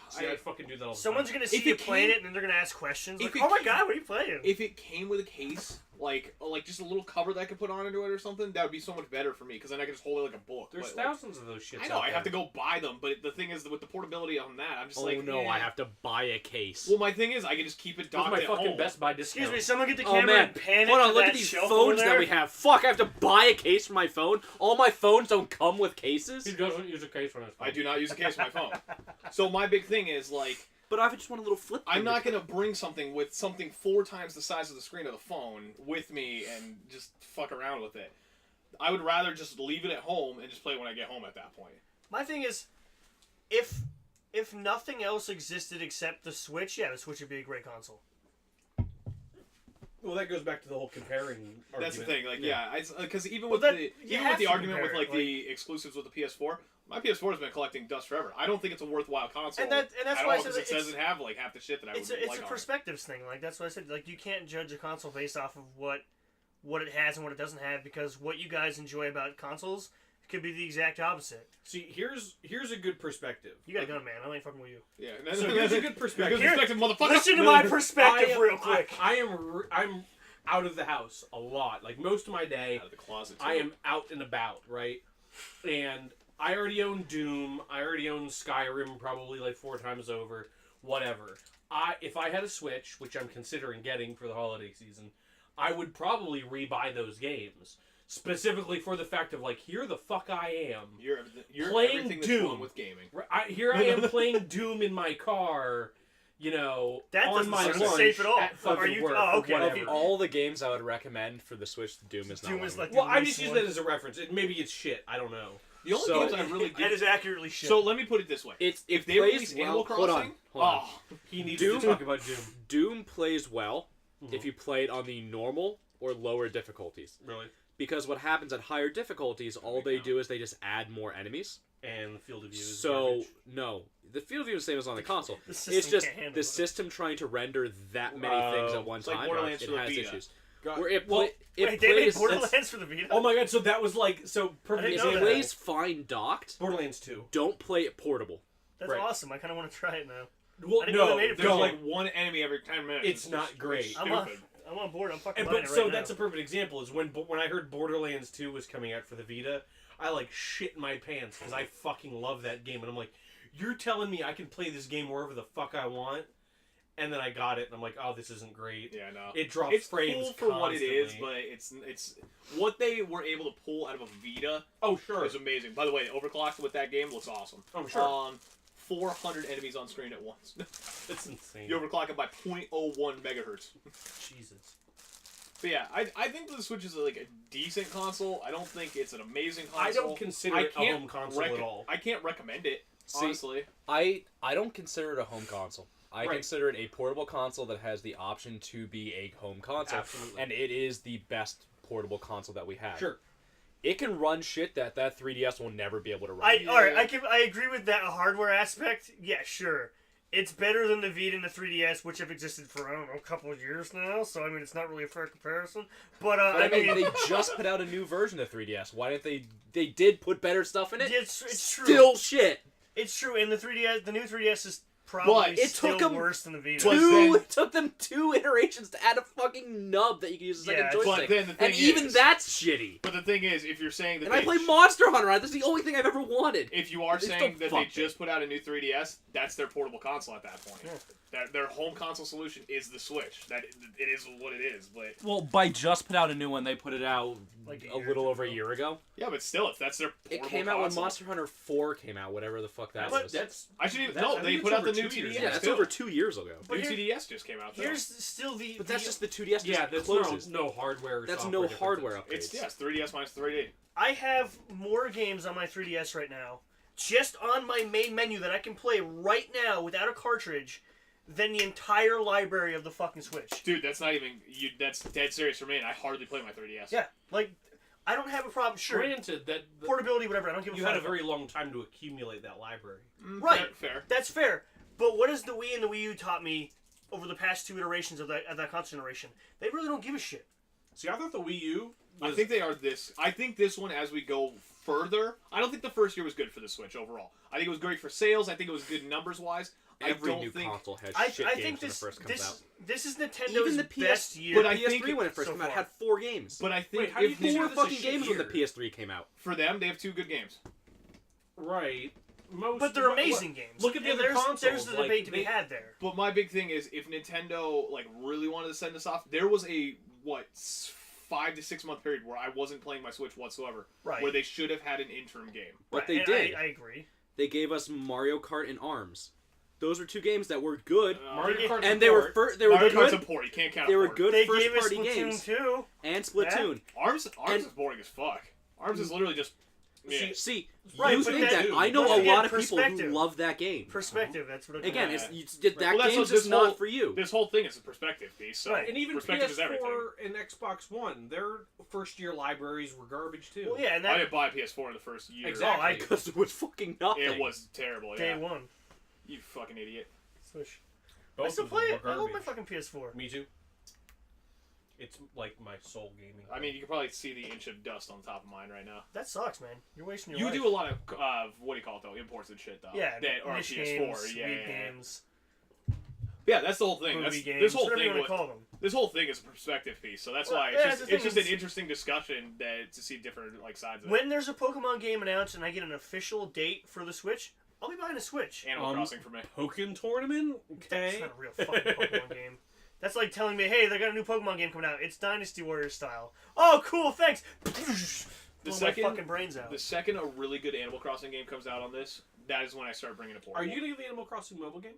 See, I fucking do that all the Someone's time. gonna see If you it playing came- it, and then they're gonna ask questions. if Like, it oh my came- god, what are you playing? if it came with a case, like just a little cover that I could put on into it or something, that would be so much better for me because then I could just hold it like a book. There's But, like, thousands of those shits. I know out I there. have to go buy them, but the thing is with the portability on that, I'm just Oh like, no, eh. I have to buy a case. Well, my thing is I can just keep it With docked my at fucking home. Best Buy discount. Excuse me, someone get the Oh camera man, and pan it hold to on, look that at these shelf over phones that there. we have. Fuck, I have to buy a case for my phone? All my phones don't come with cases? He doesn't use a case on his phone. I do not use a case on my phone. So my big thing is like, But I just want a little flip. I'm not gonna bring something with something 4 times the size of the screen of the phone with me and just fuck around with it. I would rather just leave it at home and just play it when I get home at that point. My thing is, if nothing else existed except the Switch, yeah, the Switch would be a great console. Well, that goes back to the whole comparing argument. That's the thing, like, yeah, because even Well, with that- the you even have with the to argument with compare it, like the exclusives with the PS4, my PS4 has been collecting dust forever. I don't think it's a worthwhile console. And that's at why I all, said because it it's- doesn't have like half the shit that I would It's like a on it. perspectives thing. Like that's what I said. Like you can't judge a console based off of what it has and what it doesn't have because what you guys enjoy about consoles could be the exact opposite. See, here's a good perspective. You got a gun, man. I ain't fucking with you. Yeah, So here's a good perspective. Good perspective, motherfucker. Listen to my perspective real quick. I'm out of the house a lot. Like most of my day, Out of the closet. Too. I am out and about, right? And I already own Doom. I already own Skyrim probably like 4 times over. Whatever. If I had a Switch, which I'm considering getting for the holiday season, I would probably rebuy those games. Specifically for the fact of like, here the fuck I am. You're playing everything that's Doom. wrong with gaming. Here I am playing Doom in my car, you know, That on doesn't my sound lunch safe at all. at fucking Are you- work oh, or okay. whatever. Of all the games I would recommend for the Switch, Doom is not Doom one is of like them. the Well, I least just use one. that as a reference. Maybe it's shit. I don't know. The only So- games I really That get. is accurately shit. So let me put it this way: It if they plays release well. Animal Hold Crossing, on. He needs Doom- to talk about Doom. Doom plays well Mhm. if you play it on the normal or lower difficulties. Really? Because what happens at higher difficulties, all they do is they just add more enemies. And field of view is So, garbage. no. The field of view is the same as on the console. the system It's just can't handle the it. system trying to render that many things at one It's like time. Borderlands It for the has Vita. issues. God. Where it, Well, it Wait, they made plays, Borderlands for the Vita? Oh my god, so that was like, so perfect I didn't it know example. that. plays fine docked. Borderlands 2. Don't play it portable. That's Right. awesome. I kind of want to try it now. Well, I didn't know no, they made it There's no, like one enemy every 10 minutes. It's not great. I'm on board. I'm fucking And buying but it so right that's now. a perfect example. Is when I heard Borderlands 2 was coming out for the Vita, I like shit my pants because I fucking love that game, and I'm like, you're telling me I can play this game wherever the fuck I want, and then I got it, and I'm like, oh, this isn't great. Yeah, no. It drops It's frames cool for what it is, constantly. but it's what they were able to pull out of a Vita Oh sure, is amazing. By the way, overclocked with that game looks awesome. I'm sure. 400 enemies on screen at once. It's insane. You overclock it by 0.01 megahertz. Jesus. But yeah, I think the Switch is like a decent console. I don't think it's an amazing console. I don't consider it a home console at all. I can't recommend it, See, honestly. I don't consider it a home console. I Right. consider it a portable console that has the option to be a home console. Absolutely. And it is the best portable console that we have. Sure. It can run shit that 3DS will never be able to run. Alright, I agree with that hardware aspect. Yeah, sure. It's better than the Vita and the 3DS, which have existed for, I don't know, a couple of years now, so I mean, it's not really a fair comparison. But, I mean, I mean, they just put out a new version of 3DS. Why didn't they? They did put better stuff in it. it's true. Still shit. It's true, and the 3DS, the new 3DS is probably But it still took 'em worse than the Vita. But then- It took them 2 iterations to add a fucking nub that you can use as like Yeah, a but joystick. then the thing and even is- that's shitty. But the thing is, if you're saying that And I play Monster Hunter on it. That's the only thing I've ever wanted. if you are They saying still that they fucked it. just put out a new 3DS, that's their portable console at that point. Yeah. Their home console solution is the Switch. That it is what it is. But Well, by just put out a new one, they put it out. Like A little over a year ago. yeah, but still, that's their portable It came out when console. Monster Hunter 4 came out, whatever the fuck that But was. That's I should even That- no. I They think put it's out the over new 2 years. TDS. yeah, that's too. over 2 years ago. But New here- TDS just came out. Too. Here's still the... But that's the- just the 2DS just yeah. That's closes. no hardware. Or That's software no differences. hardware upgrades. It's 3DS minus 3D. I have more games on my 3DS right now, just on my main menu that I can play right now without a cartridge, than the entire library of the fucking Switch. Dude, that's not even that's dead serious for me, and I hardly play my 3DS. Yeah, like I don't have a problem. Sure, Granted that portability, whatever. I don't give a you fuck. had a very long time to accumulate that library. Right. Fair. That's fair. But what has the Wii and the Wii U taught me over the past 2 iterations of that console generation? They really don't give a shit. See, I thought the Wii U was... I think they are this. I think this one, as we go further, I don't think the first year was good for the Switch overall. I think it was great for sales. I think it was good numbers wise. Every new console has shit I games think when it first comes out. this is Nintendo Even the best year. But I PS3 think when it first so came out far. had 4 games. But I think Wait, how do you if consider Four this a fucking shit games when the year? PS3 came out. for them, they have 2 good games. Right. Most, But they're amazing games. Look at the And other there's consoles. the like, debate to be they- had there. But my big thing is, if Nintendo really wanted to send us off, there was a 5 to 6 month period where I wasn't playing my Switch whatsoever. Right. Where they should have had an interim game. But Right, they and did. I agree. They gave us Mario Kart and ARMS. Those were 2 games that were good, Mario They- Kart and they were support. they were Mario Kart's a good. port. You can't count. They a were port. good They first gave us party Splatoon games 2. and Splatoon. Arms And- is boring as fuck. Arms is literally just. Yeah. See, Right, you but think that- that I know don't a lot forget of people who perspective. love that game. Perspective, that's what it Again, Yeah. that Well, that's game's what just this not whole- for you. This whole thing is a perspective piece. So Right. And even perspective is everything. PS4 and Xbox One, their first year libraries were garbage too. Well, yeah, and I that didn't buy a PS4 in the first year. Exactly. Because it was fucking nothing. It was terrible. day Yeah. one. You fucking idiot. Switch. Both I still of them play were it. I love my garbage. fucking PS4. Me too. It's like my soul gaming. I mean, you can probably see the inch of dust on top of mine right now. That sucks, man. You're wasting your You life. do a lot of what do you call it though? Imports and shit though. Yeah, That are niche PS4. games, Yeah, Wii yeah, yeah. games, Yeah, that's the whole thing. movie That's, games, this whole whatever you thing. want to call them. This whole thing is a perspective piece, so that's Well, why yeah, it's the just, thing it's just an is- interesting discussion to see different sides of it. When there's a Pokemon game announced and I get an official date for the Switch, I'll be buying a Switch. Animal Crossing for me. Pokken tournament? That's Okay. not a real fucking Pokemon game. That's like telling me, hey, they got a new Pokemon game coming out. It's Dynasty Warriors style. Oh, cool, thanks. Blow my fucking brains out. The second a really good Animal Crossing game comes out on this, that is when I start bringing it forward. Are you gonna get the Animal Crossing mobile game?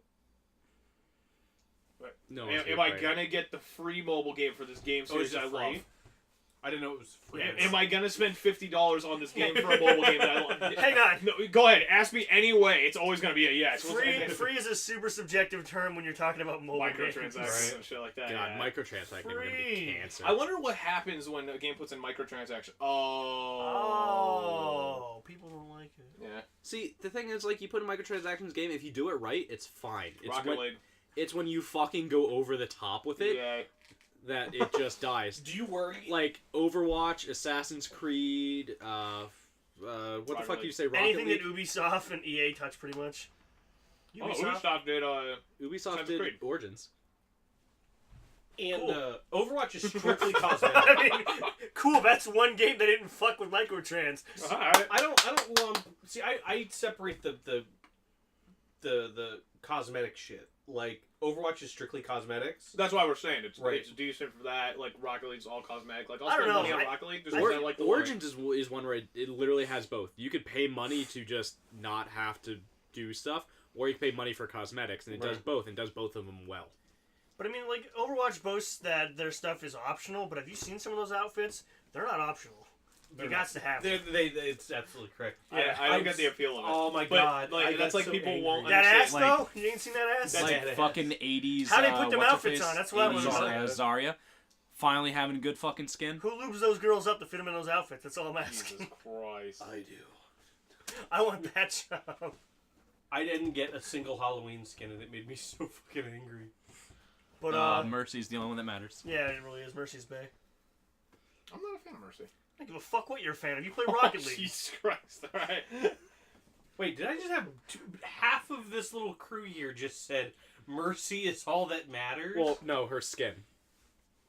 No. Am I gonna get the free mobile game for this game series is it I free? love? I didn't know it was free. Am I gonna spend $50 on this game for a mobile game that I love? Hang on. No, go ahead. Ask me any way. It's always gonna be a yes. Free is a super subjective term when you're talking about mobile games. Microtransactions and shit like that. God, yeah. microtransacting are gonna be Free. cancer. I wonder what happens when a game puts in microtransactions. Oh, people don't like it. Yeah. See, the thing is, you put a microtransactions game, if you do it right, it's fine. Rocket League. It's when you fucking go over the top with it Yeah. that it just dies. Do you worry? Like Overwatch, Assassin's Creed, what the fuck League. do you say? Rocket Anything League? that Ubisoft and EA touch, pretty much. Ubisoft did. Ubisoft Assassin's did Creed. Origins. And Cool. Overwatch is strictly cosmetic. I mean, cool. That's one game that didn't fuck with microtrans. Alright. I don't lump. See, I separate the cosmetic shit. Like Overwatch is strictly cosmetics. That's why we're saying it's Right. it's decent for that. Like Rocket League's all cosmetic. Like I'll I don't spend know, money on I- Rocket League. Just I because I think like the Origins is one where it literally has both. You could pay money to just not have to do stuff, or you can pay money for cosmetics, and it does Right. both, and does both of them well. But I mean, like, Overwatch boasts that their stuff is optional, but have you seen some of those outfits? They're not optional. You got to have them. It's absolutely correct. I don't get the appeal of it. Oh my But, god! like, I that's got like so people angry. won't That ass, understand, though? You ain't seen that ass? That's Like badass. fucking 80s. How they put them what's her outfits face? on, that's what I wanna 80s, know. Zarya. Finally having good fucking skin. Who lubes those girls up to fit them in those outfits? That's all I'm asking. Jesus Christ. I do. I want that job. I didn't get a single Halloween skin, and it made me so fucking angry. But, Mercy's the only one that matters. yeah, it really is. Mercy's Bay. I'm not a fan of Mercy. I don't give a fuck what you're a fan of. You play Rocket Oh, League. Jesus Christ. Alright. Wait, did I just have half of this little crew here just said mercy is all that matters? Well, no, her skin.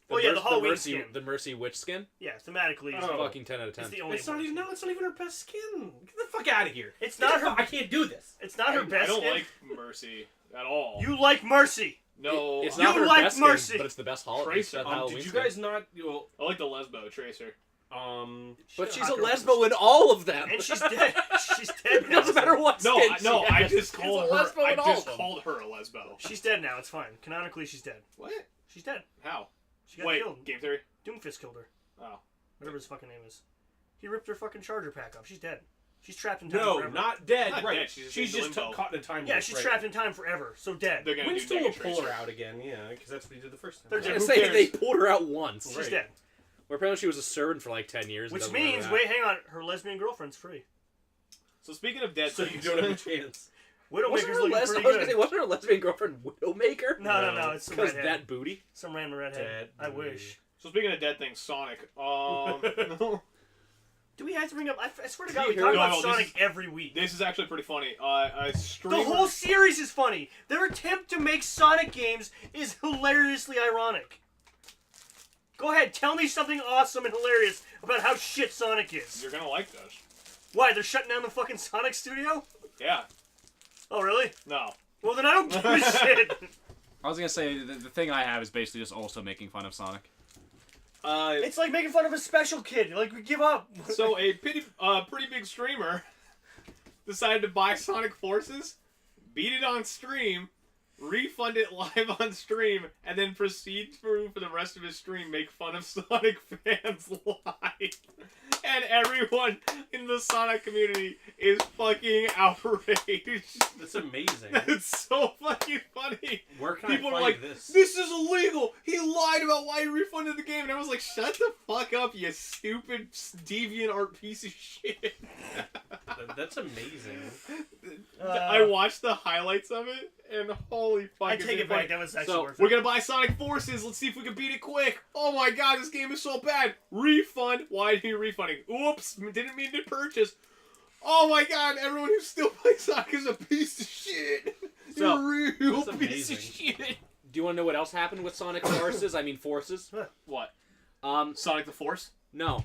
Well, yeah, the Halloween Mercy, skin. the Mercy Witch skin. Yeah, thematically. It's Oh. fucking 10 out of 10. It's the only it's not one. even it's not even her best skin. Get the fuck out of here. It's Get not the her. fu- I can't do this. It's not her I best don't skin. like Mercy at all. You like Mercy. No. It's You not her like best Mercy. skin, but it's the best Halloween. Tracer. Did you guys not? Well, I like the Lesbo Tracer. But she's a hot girl. lesbo in all of them. And she's dead. She's dead It now. doesn't matter what No, skin I she has. just called She's a her. lesbo I in all just of them. called her a Lesbo. She's dead now. It's fine. Canonically, she's dead. What? She's dead. How? She got Wait, killed. game theory? Doomfist killed her. Oh. Whatever his fucking name is. He ripped her fucking charger pack up. She's dead. She's trapped in time No, forever. not dead. Not right. dead, she's She's in just limbo. caught in a time Yeah, loop, she's right. trapped in time forever. So dead. They're gonna Winston do will Negative pull her Tracer. out again, yeah, because that's what he did the first time. They're I dead. was Who gonna say, they cares? pulled her out once. She's Right. dead. Where apparently she was a servant for like 10 years. and Which doesn't remember means, that. wait, hang on, her lesbian girlfriend's free. So speaking of dead So you things, don't have a chance. Wasn't Widowmaker's her, looking I was pretty gonna good. say, wasn't her lesbian girlfriend Widowmaker? No, it's some Because redhead. that booty. Some random redhead. Dead I booty. wish. so speaking of dead things, Sonic. Do we have to bring up? I swear to Do God, you we hear talk me? about No, this Sonic is- every week. This is actually pretty funny. A streamer. The whole series is funny. Their attempt to make Sonic games is hilariously ironic. Go ahead, tell me something awesome and hilarious about how shit Sonic is. You're gonna like this. Why, they're shutting down the fucking Sonic studio? Yeah. Oh, really? No. Well, then I don't give a shit. I was gonna say the thing I have is basically just also making fun of Sonic. It's like making fun of a special kid. Like, we give up. So a pretty big streamer decided to buy Sonic Forces, beat it on stream, refund it live on stream, and then proceed through for the rest of his stream make fun of Sonic fans live. And everyone in the Sonic community is fucking outraged. That's amazing. It's so fucking funny. Where can People I are find like, this? this is illegal. He lied about why he refunded the game. And I was like, shut the fuck up, you stupid deviant art piece of shit. That's amazing. I watched the highlights of it, and holy fuck. I is take it funny. back. That was actually So, worth We're it. gonna buy Sonic Forces. Let's see if we can beat it quick. Oh my god, this game is so bad. Refund. Why are you refunding? Oops, didn't mean to purchase. Oh my god, everyone who still plays Sonic is a piece of shit. So, You're a real that's piece of amazing. shit. Do you want to know what else happened with Sonic Forces? I mean Forces. What? Um, Sonic the Force? no.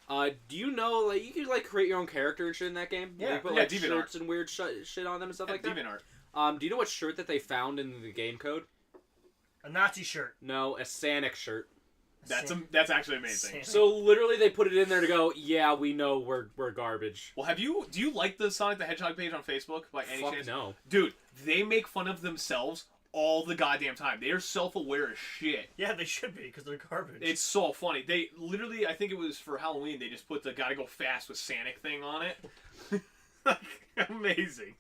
Do you know, like, you can, like, create your own character and shit in that game? Yeah. You put, Yeah, like, DeviantArt. shirts and weird shit on them and stuff like that? DeviantArt. Do you know what shirt that they found in the game code? A Nazi shirt. No, a Sonic shirt. That's actually amazing. Sam. So, literally, they put it in there to go, yeah, we know we're garbage. Well, do you like the Sonic the Hedgehog page on Facebook by any Fuck chance? no. Dude, they make fun of themselves all the goddamn time. They are self-aware as shit. Yeah, they should be, because they're garbage. It's so funny. They literally, I think it was for Halloween, they just put the gotta go fast with Sonic thing on it. Like, amazing.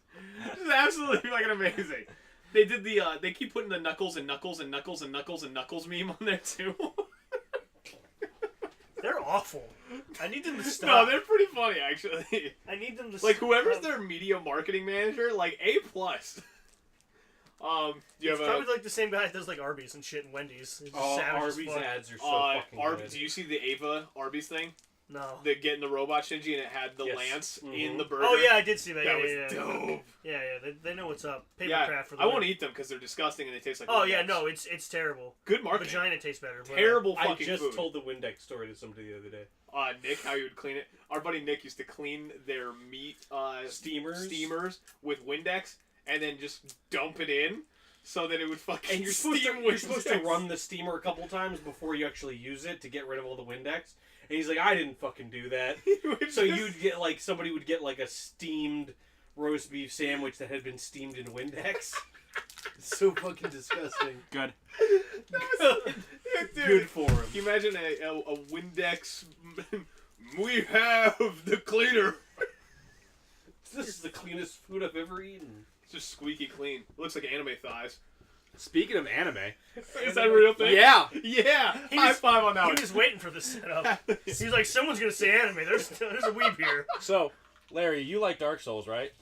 Just absolutely fucking amazing. They did they keep putting the Knuckles and Knuckles and Knuckles and Knuckles and Knuckles meme on there too. They're awful. I need them to No, stop. they're pretty funny actually. I need them to Like stop. whoever's their media marketing manager, like A+. Do you It's have probably like the same guy that does like Arby's and shit and Wendy's. He's just Oh, savage as Arby's fuck. ads are so fucking good. do you see the Ava Arby's thing? No. The getting the robot Shinji and it had the Yes. lance Mhm. in the burger. Oh yeah, I did see that. That yeah, was yeah, yeah. dope. Yeah, they know what's up. Paper Yeah, craft for the I won't win. eat them because they're disgusting and they taste like. Oh yeah, Windex. no, it's terrible. Good marketing. Vagina tastes better. but, Terrible I fucking just food. told the Windex story to somebody the other day. Nick, how you would clean it. Our buddy Nick used to clean their meat Steamers? with Windex and then just dump it in so that it would fucking And you're supposed to Windex. run the steamer a couple times before you actually use it to get rid of all the Windex. And he's like, I didn't fucking do that. So you'd get like somebody would get like a steamed roast beef sandwich that had been steamed in Windex. It's so fucking disgusting. Good. Dude, Good for him. Can you imagine a Windex? We have the cleaner. This is the cleanest food I've ever eaten. It's just squeaky clean. It looks like anime thighs. Speaking of anime. Is that a real thing? Yeah! Yeah. He High was- five on that He one. was waiting for this setup. He's like, someone's gonna say anime. There's a weeb here. So, Larry, you like Dark Souls, right?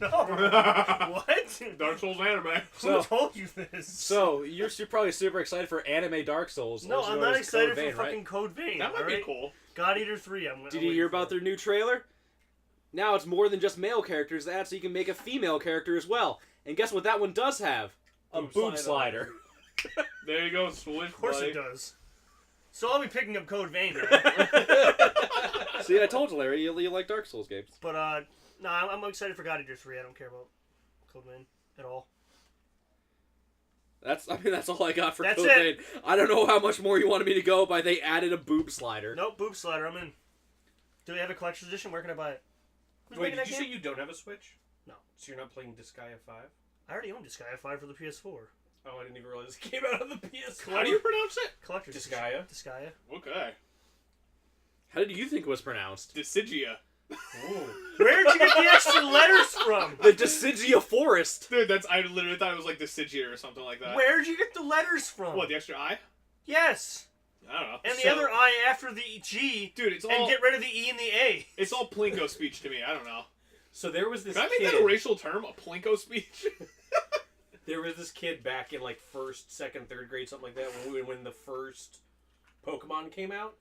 No. What? Dark Souls anime. Who told you this? So, you're probably super excited for anime Dark Souls. No, also I'm known not as Code excited Vein, for right? fucking Code Vein. That might be alright? cool. God Eater 3. Did you hear about their new trailer? Now it's more than just male characters. That's so you can make a female character as well. And guess what that one does have? A boob slider. There you go, Switch. Of course buddy. it does. So I'll be picking up Code Vein now. See, I told you, Larry, you like Dark Souls games. But, no, I'm excited for God Eater 3. I don't care about Code Vein at all. That's all I got for That's Code it. Vein. I don't know how much more you wanted me to go, but they added a boob slider. Nope, Boob Slider, I'm in. Do they have a collector's edition? Where can I buy it? Who's Wait, making did that you game? say you don't have a Switch? No. So you're not playing Disgaea 5? I already own Disgaea 5 for the PS4. Oh, I didn't even realize it came out on the PS4. How do you pronounce it? Collector's Disgaea? edition. Disgaea. Okay. How did you think it was pronounced? Decigia. Where'd you get the extra letters from? The Decidia Forest. Dude, I literally thought it was like the Sigia or something like that. Where'd you get the letters from? What, the extra I? Yes. I don't know. And the other I after the G. Dude, it's all... And get rid of the E and the A. It's all Plinko speech to me. I don't know. So there was this Can I make kid. that a racial term? A Plinko speech? There was this kid back in like first, second, third grade, something like that, when the first Pokemon came out,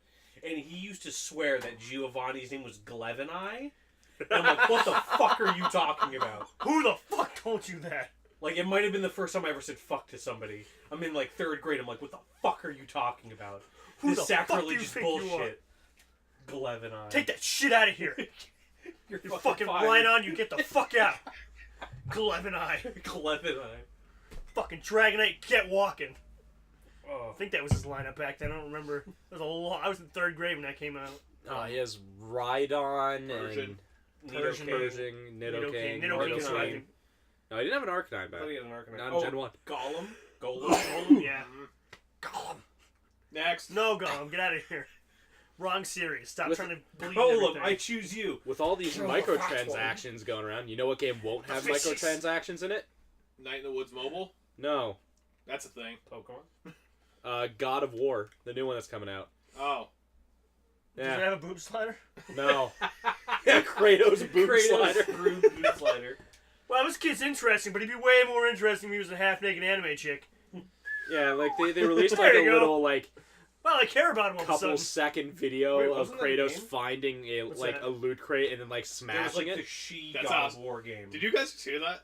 and he used to swear that Giovanni's name was Gleveneye. And I'm like, what the fuck are you talking about? Who the fuck told you that? Like, it might have been the first time I ever said fuck to somebody. I'm in like third grade. I'm like, what the fuck are you talking about? Who This the fuck do you sacrilegious think you bullshit. Gleveneye. Take that shit out of here. You're You're fucking lying on you. Get the fuck out. Gleveneye. Gleveneye. Fucking Dragonite, get walking. Oh. I think that was his lineup back then. I don't remember. It was a long, I was in third grade when that came out. He has Rhydon Persian. and Persian. Nidoking, Nidoking, Nidoking, so I Arcanine. think- No, he didn't have an Arcanine I back. thought he had an Arcanine. Not in Gen 1. Gollum. Gollum, yeah. Gollum. Next. No, Gollum, get out of here. Wrong series. Stop With- trying to believe Gollum, everything. I choose you. With all these Oh, microtransactions going around, you know what game won't have microtransactions in it? Night in the Woods Mobile? No. That's a thing. Pokemon. God of War, the new one that's coming out. Oh. Does it Yeah. have a boob slider? No. Kratos boob slider. Boob slider. Well, this kid's interesting, but he'd be way more interesting if he was a half-naked anime chick. Yeah, like they released There like a you go. little like Well, I care about him all of a couple sudden. second video Wait, of wasn't that a Kratos game? finding a What's like that? a loot crate and then like There was smashing like it. the She That's God awesome. of War game. Did you guys hear that?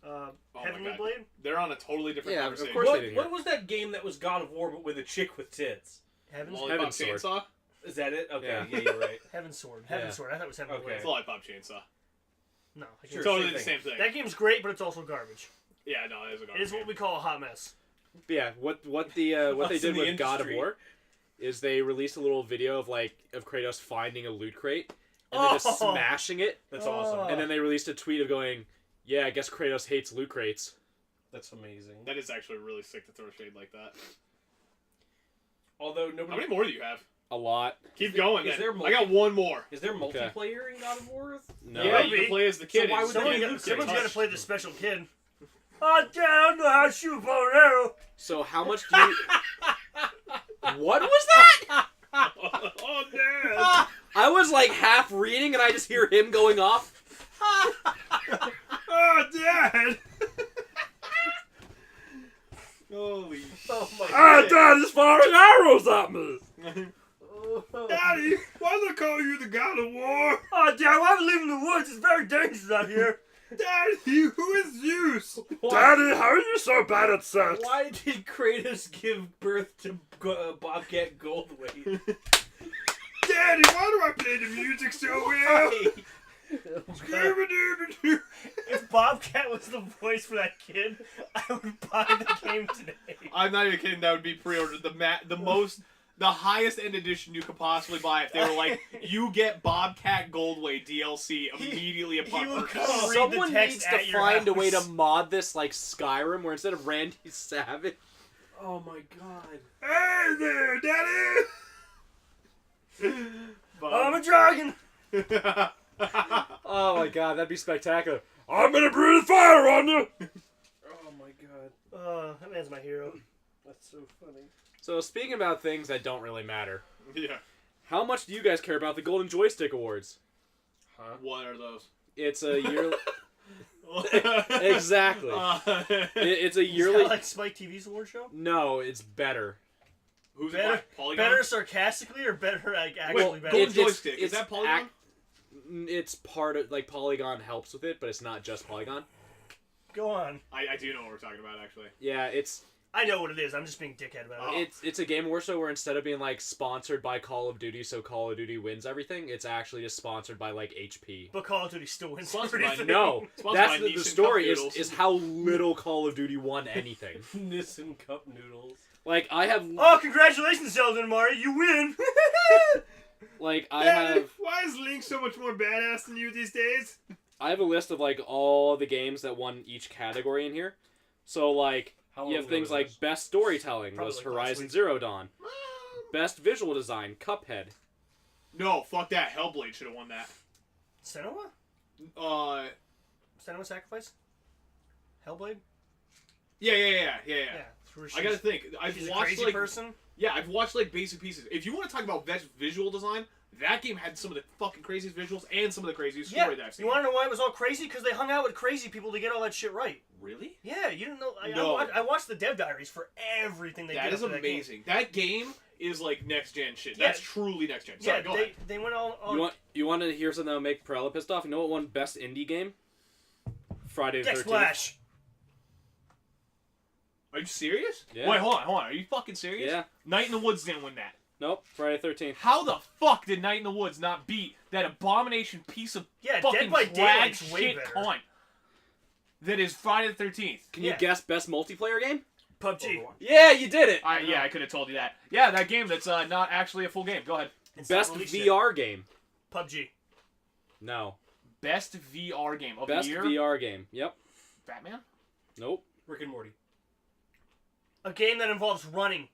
Oh my Heavenly God. Blade? They're on a totally different Yeah, of conversation. course they What, didn't what hear. was that game that was God of War but with a chick with tits? Heaven's Lollipop Heaven's Sword. Chainsaw? Is that it? Okay, Yeah. yeah, you're right. Heaven's Sword. Heaven's Yeah. Sword. I thought it was Heavenly Okay. Blade. It's Lollipop Chainsaw. No. Sure. Totally same the thing. same thing. That game's great, but it's also garbage. Yeah, no, it is a It garbage is what game. we call a hot mess. Yeah, what they Us did in the with God of industry. War is they released a little video of Kratos finding a loot crate and then just Oh. smashing it, That's awesome. and then they released a tweet of going, "Yeah, I guess Kratos hates loot crates." That's amazing. That is actually really sick to throw shade like that. Although How nobody many more do you have? A lot. Keep going, is then. there I got one more. is there multiplayer in God of War? No. Yeah, you Maybe. can play as the kid. So why and would get they loot loot crates. Someone's got to play the special kid. Oh, damn, I know how to shoot a bow and arrow. So how much do you? What was that? Oh, damn. I was like half reading and I just hear him going off. Oh, Dad. Holy Oh, my Ah, Dad is firing arrows at me. Daddy, why do they call you the God of War? Oh, damn, why are we leaving the woods? It's very dangerous out here. Daddy, who is Zeus? Daddy, how are you so bad at sex? Why did Kratos give birth to Bobcat Goldthwait? Daddy, why do I play the music so well? Scooby-Dooby-Doo. If Bobcat was the voice for that kid, I would buy the game today. I'm not even kidding. That would be pre-ordered. The highest end edition you could possibly buy if they were like, you get Bobcat Goldthwait DLC immediately upon will purchase. come read Someone the text needs to at your find a way to house. mod this like Skyrim, where instead of Randy Savage. Oh my god. Hey there, Daddy. I'm a dragon. Oh my god, that'd be spectacular. I'm gonna breathe fire on you! Oh my god. That man's my hero. That's so funny. So speaking about things that don't really matter, Yeah. how much do you guys care about the Golden Joystick Awards? Huh? What are those? It's a yearly... Exactly. It's a Is that yearly... like Spike TV's award show? No, it's better. Who's Better, it? Polygon? better sarcastically or better like actually Well, better? Golden it's- Joystick. Is it's that Polygon? It's part of... Like, Polygon helps with it, but it's not just Polygon. Go on. I do know what we're talking about, actually. Yeah, it's... I know what it is. I'm just being dickhead about it. It's a game award show where instead of being like sponsored by Call of Duty, so Call of Duty wins everything, it's actually just sponsored by like HP. But Call of Duty still wins Sponsored by everything. No, Sponsored that's by the Nissan story Cup is Noodles. how little Call of Duty won anything. Nissan Cup Noodles. Like I have, Oh, congratulations, Zelda and Mario. You win. like I Daddy, have, why is Link so much more badass than you these days? I have a list of like all the games that won each category in here. So like How you long have things ago was like best storytelling Probably was like last Horizon week. Zero Dawn. Best visual design Cuphead. No, fuck that. Hellblade should have won that. Senua? Uh, Senua Sacrifice? Hellblade? yeah. Where I gotta think. she's I've a watched crazy like person. yeah, I've watched like basic pieces. If you want to talk about best visual design, that game had some of the fucking craziest visuals and some of the craziest story that I've seen. You want to know why it was all crazy? Because they hung out with crazy people to get all that shit right. Really? Yeah, you didn't know. No. I watched the dev diaries for everything they did. That is after amazing. That game is like next gen shit. Yeah. That's truly next gen. That Sorry, game. go Yeah, ahead. they went all. You want to hear something that will make Perella pissed off? You know what won best indie game? Friday the 13th. Splash. Are you serious? Yeah. Wait, hold on. Are you fucking serious? Yeah. Night in the Woods didn't win that. Nope. Friday the 13th. How the fuck did Night in the Woods not beat that abomination piece of Yeah, fucking Dead by drag Daylight's way shit better. cunt that is Friday the 13th? Can you guess best multiplayer game? PUBG. Yeah, you did it. I could have told you that. Yeah, that game that's not actually a full game. Go ahead. It's Best not released VR game. yet. PUBG. No. Best VR game of Best the year? VR game. Yep. Batman? Nope. Rick and Morty. A game that involves running,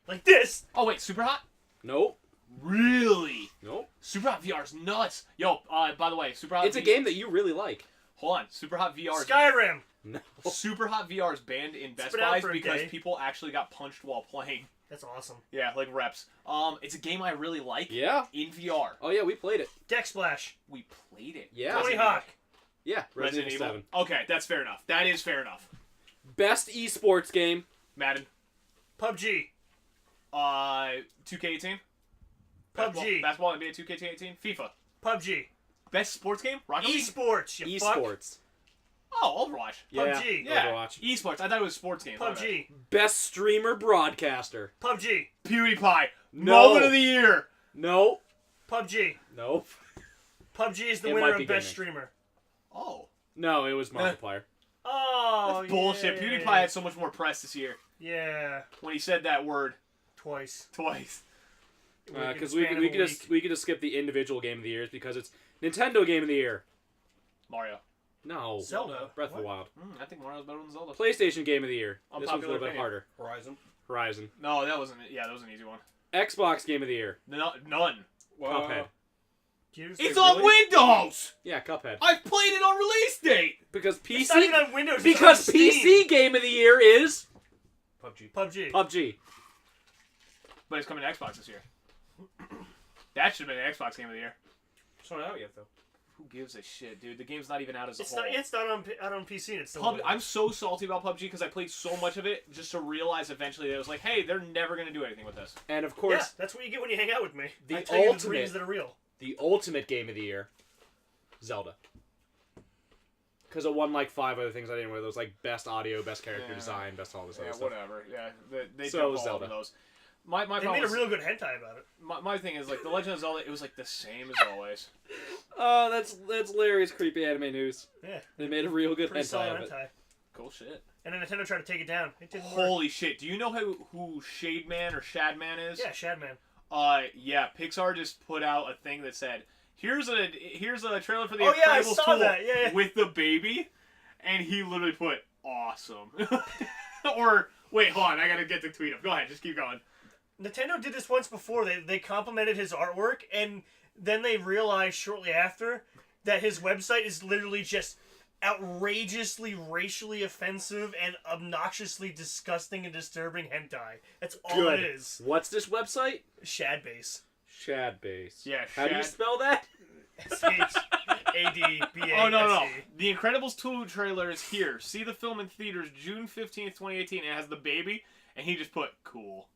like this. Oh, wait, Super Hot? Nope. Really? Nope. Super Hot VR is nuts. Yo, by the way, Super Hot It's a game that you really like. Hold on. Super Hot VR is... Skyrim. No. Super Hot VR is banned in Best Spit out Buy for a because day. people actually got punched while playing. That's awesome. Yeah, like reps. It's a game I really like Yeah. in VR. Oh yeah, we played it. Deck Splash. We played it. Yeah. Tony Resident Hawk. Yeah. Resident Evil. 7. Okay, that's fair enough. That is fair enough. Best esports game. Madden. PUBG. 2K18. PUBG. Basketball NBA 2K18. FIFA. PUBG. Best sports game? Rocket League? Esports. You fuck. Esports. Oh, Overwatch. Yeah. PUBG. Yeah. Overwatch. Esports. I thought it was sports game. PUBG. Best streamer broadcaster. PUBG. PewDiePie. No. Moment of the year. No. PUBG. Nope. PUBG is the It winner might be of best gaming. streamer. Oh. No, it was Markiplier. Oh, That's bullshit. yeah. PewDiePie had so much more press this year Yeah. when he said that word Twice. twice. Because we could just skip the individual game of the years because it's Nintendo game of the year. Mario. No. Zelda. Breath of the What? Wild. I think Mario's better than Zelda. PlayStation game of the year. This one's a Unpopular little bit opinion. harder. Horizon. Horizon. No, that wasn't it. Yeah, that was an easy one. Xbox game of the year. No, none. Cuphead. Gears. It's really? on Windows! Yeah, Cuphead. I've played it on release date! Because It's not even PC. on Windows. Because it's on Steam. PC game of the year is PUBG. PUBG. PUBG. But it's coming to Xbox this year. That should have been an Xbox game of the year. It's not out yet though. Who gives a shit, dude? The game's not even out as a It's whole. not. It's not out on PC. And it's still. I'm so salty about PUBG because I played so much of it just to realize eventually that it was like, hey, they're never going to do anything with this. And of Yeah, course, that's what you get when you hang out with me. The I tell you the ultimate- dreams that are real. the ultimate game of the year, Zelda. Because it won like 5 other things I didn't win. Those like best audio, best character Yeah. design, best all this Yeah, other stuff. whatever. Yeah, they So jump was all Zelda. over those. My They problem made a was, real good hentai about it. my thing is like The Legend of Zelda. It was like the same as always. Oh, that's Larry's creepy anime news. Yeah. They made a real good Pretty hentai solid of it. hentai. Cool shit. And then Nintendo tried to take it down. It didn't work. Holy shit! Do you know who Shade Man or Shad Man is? Yeah, Shadman. Yeah. Pixar just put out a thing that said, "Here's a trailer for the Oh, yeah, I Incredibles saw 2 that, yeah. with the baby," and he literally put "awesome." Or wait, hold on, I gotta get the tweet up. Go ahead, just keep going. Nintendo did this once before. They complimented his artwork, and then they realized shortly after that his website is literally just outrageously racially offensive and obnoxiously disgusting and disturbing hentai. That's all Good. it is. What's this website? Shadbase. Shadbase. Yeah, How do you Shad- spell that? SHADBASE. Oh no! The Incredibles 2 trailer is here. See the film in theaters June 15th, 2018. It has the baby, and he just put "cool."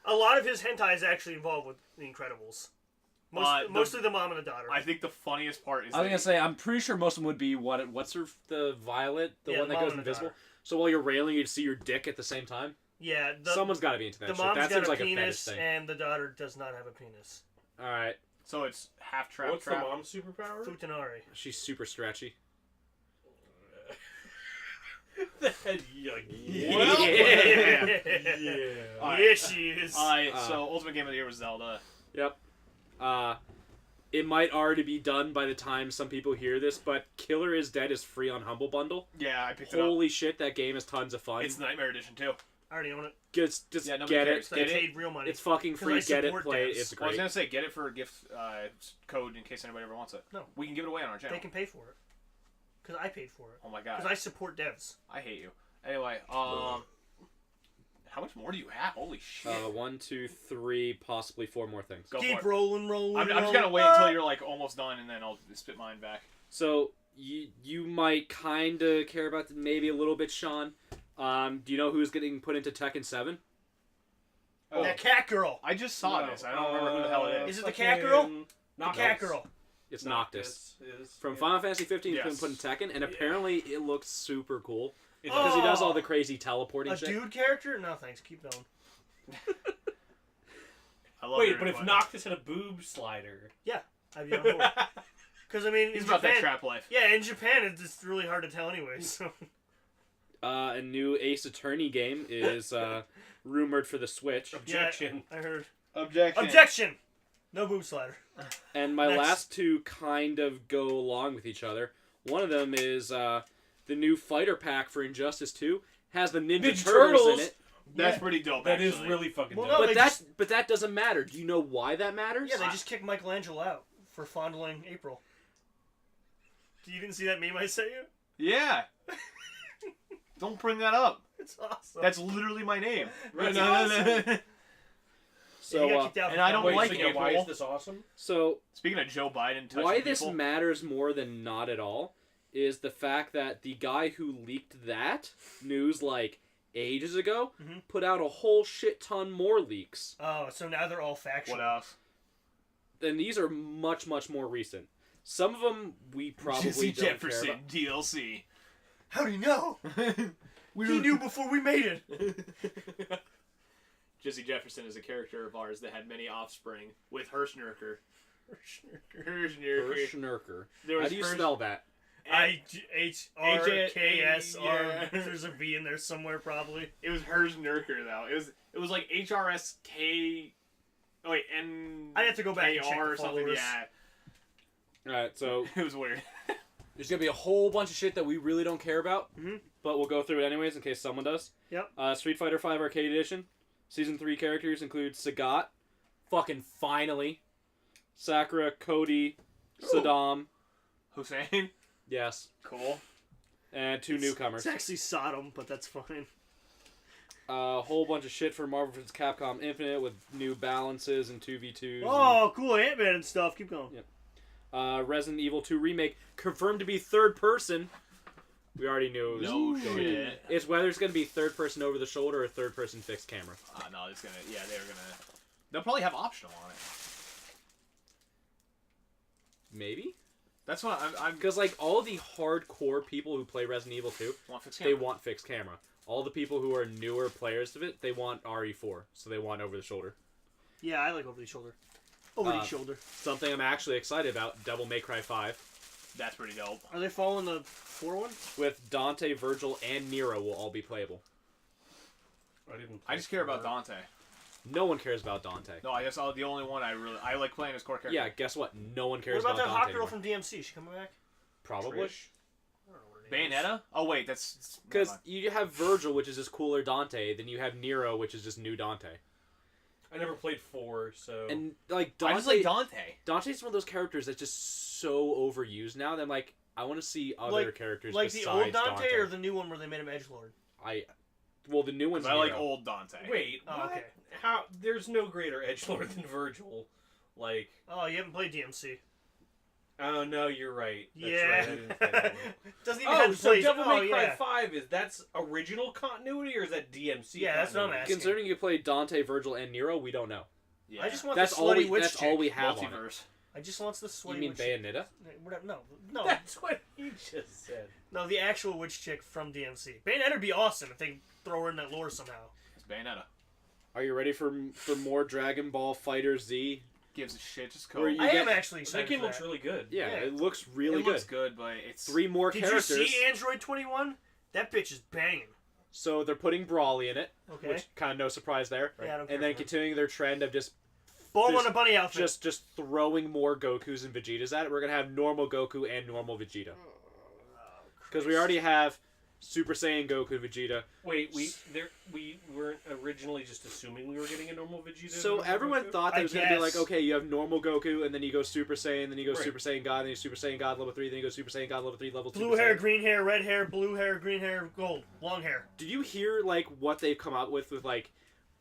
A lot of his hentai is actually involved with The Incredibles. Mostly the mom and the daughter. I think the funniest part is I was gonna say, I'm pretty sure most of them would be what's her The Violet, the Yeah, one that Mom goes and the invisible. Daughter. So while you're railing, you see your dick at the same time. yeah, Someone's got to be into that the shit. mom's That got seems a like a fetish penis, thing. and the daughter does not have a penis. All right, so. It's half trap. What's trap. the mom's superpower? Futanari. she's super stretchy. Yeah. Alright. Yeah, she is. So Ultimate Game of the Year was Zelda. Yep. It might already be done by the time some people hear this, but Killer is Dead is free on Humble Bundle. Yeah, I picked it up. Holy shit, that game is tons of fun. It's Nightmare Edition too. I already own it. Just Yeah, nobody get cares. it. I Get it. paid real money. It's fucking 'Cause free. I Get it, support play it. devs. It's I was great. gonna say, get it for a gift code in case anybody ever wants it. No. We can give it away on our channel. They can pay for it. Because I paid for it. Oh my god. Because I support devs. I hate you. Anyway, how much more do you have? Holy shit. 1, 2, 3, possibly 4 more things. Go Keep for it. rolling. I'm just gonna wait until you're like almost done, and then I'll spit mine back. So you might kind of care about maybe a little bit, Sean. Do you know who's getting put into Tekken 7? Oh, That cat girl. I just saw this. I don't remember who the hell it is. Is it the cat girl? fucking The Noctis. cat girl. It's Noctis. Is, From yeah. Final Fantasy 15, he's Yes. been put in Tekken, and apparently it looks super cool. It Because does. he does all the Oh. crazy teleporting A shit. dude character? No, thanks. Keep going. I love Wait, your but if one. Noctis had a boob slider. I'd be on board. Because, I mean, He's in about that Japan... trap life. Yeah, in Japan, it's just really hard to tell anyway, so... A new Ace Attorney game is rumored for the Switch. Objection. I heard. Objection. Objection! No boob slider. And my Next. last two kind of go along with each other. One of them is the new fighter pack for Injustice 2. Has the Ninja Ninja Turtles in Turtles? it. That's Yeah. pretty dope. That is actually. really fucking Well, dope. no, But they but that doesn't matter. Do you know why that matters? Yeah, they just kicked Michelangelo out for fondling April. You didn't see that meme I sent you? Yeah. Don't bring that up. It's awesome. That's literally my name. That's No, no, no, awesome. no. Yeah, he got So kicked out and for I don't fondling. like so, April. why is this awesome? so Speaking of Joe Biden touching why this people, matters more than not at all is the fact that the guy who leaked that news like ages ago Mhm. put out a whole shit ton more leaks. Oh, so now they're all factual. what else? And these are much, much more recent. Some of them we probably Jesse don't care Jefferson about. DLC. How do you know? He knew before we made it. Jesse Jefferson is a character of ours that had many offspring with Hirschnerker. Hirschnerker. Schnurker. There How was do you Hirsch- spell that? IHRKSR. Yeah. There's a V in there somewhere, probably. It was Hirschnerker though. It was like HRSK. Oh wait, N. I'd have to go back and check KR the or something. followers. All right, so It was weird. there's gonna be a whole bunch of shit that we really don't care about, Mhm. but we'll go through it anyways in case someone does. Yep. Street Fighter V Arcade Edition. Season 3 characters include Sagat, fucking finally, Sakura, Cody, Saddam, Hussein. yes, Cool. and 2 newcomers. It's actually Sodom, but that's fine. A whole bunch of shit for Marvel vs. Capcom Infinite with new balances and 2v2s. Oh, cool Ant-Man and stuff. Keep going. And, Resident Evil 2 Remake confirmed to be third person. We already knew it was No going to. shit. It's whether it's going to be third person over the shoulder or third person fixed camera. No, it's gonna. Yeah, they'll probably have optional on it. Maybe? That's what I'm Because, like, all the hardcore people who play Resident Evil 2, want fixed they camera. want fixed camera. All the people who are newer players of it, they want RE4. So they want over the shoulder. Yeah, I like over the shoulder. Over the shoulder. Something I'm actually excited about, Devil May Cry 5. That's pretty dope. Are they following the 4 one? With Dante, Virgil, and Nero will all be playable. I just care about Dante. No one cares about Dante. No, I guess the only one I like playing as core character. Yeah, guess what? No one cares What about that Dante hot girl anymore. from DMC? She coming back? Probably. Trish? I don't know what her name is. Bayonetta? Oh wait, that's Because never mind. you have Virgil, which is just cooler Dante, then you have Nero, which is just new Dante. I never played 4, so... And, like, I Dante... just like Dante. Dante's one of those characters that's just so overused now that I'm like, I want to see other Like- characters Like the besides old Dante, or the new one where they made him edgelord? Well, the new one's I like Nero. old Dante. Wait, Oh, what? okay. How? There's no greater edgelord than Virgil. Like, Oh, you haven't played DMC. oh no, you're right. That's Yeah. right, I didn't play that one. Doesn't even Oh, have to so play. Devil May Cry yeah. 5 that's original continuity or is that DMC? Yeah, that's what I'm continuity? asking. Considering you played Dante, Virgil, and Nero, we don't know. Yeah. I just want That's the all slutty we. witch That's chick. all we have on it. multiverse. I just want the sweaty You mean witch chick. Bayonetta? Whatever. No. That's what he just said. No, the actual witch chick from DMC. Bayonetta would be awesome if they throw her in that lore somehow. It's Bayonetta. Are you ready for more Dragon Ball Fighter Z? Gives a shit. Just Where code. you I get- am actually That excited game for looks that. really good. Yeah, Yeah. it looks really it good. looks good, but it's 3 more Did characters. you see Android 21? That bitch is banging. So they're putting Brawly in it, Okay. which kind of no surprise there. Yeah, I don't care And then for that. continuing their trend of just Ball There's on a bunny outfit. just throwing more Gokus and Vegetas at it. We're gonna have normal Goku and normal Vegeta. Because we already have Super Saiyan Goku Vegeta. Wait, we weren't originally just assuming we were getting a normal Vegeta. So and a normal everyone Goku? thought that I it was going to be like, guess. okay, you have normal Goku, and then you go Super Saiyan, then you go Right. Super Saiyan God, then you Super Saiyan God level 3, then you go Super Saiyan God level 3, level 2. Blue hair, green hair, red hair, blue hair, green hair, gold, long hair. Did you hear like what they've come out with like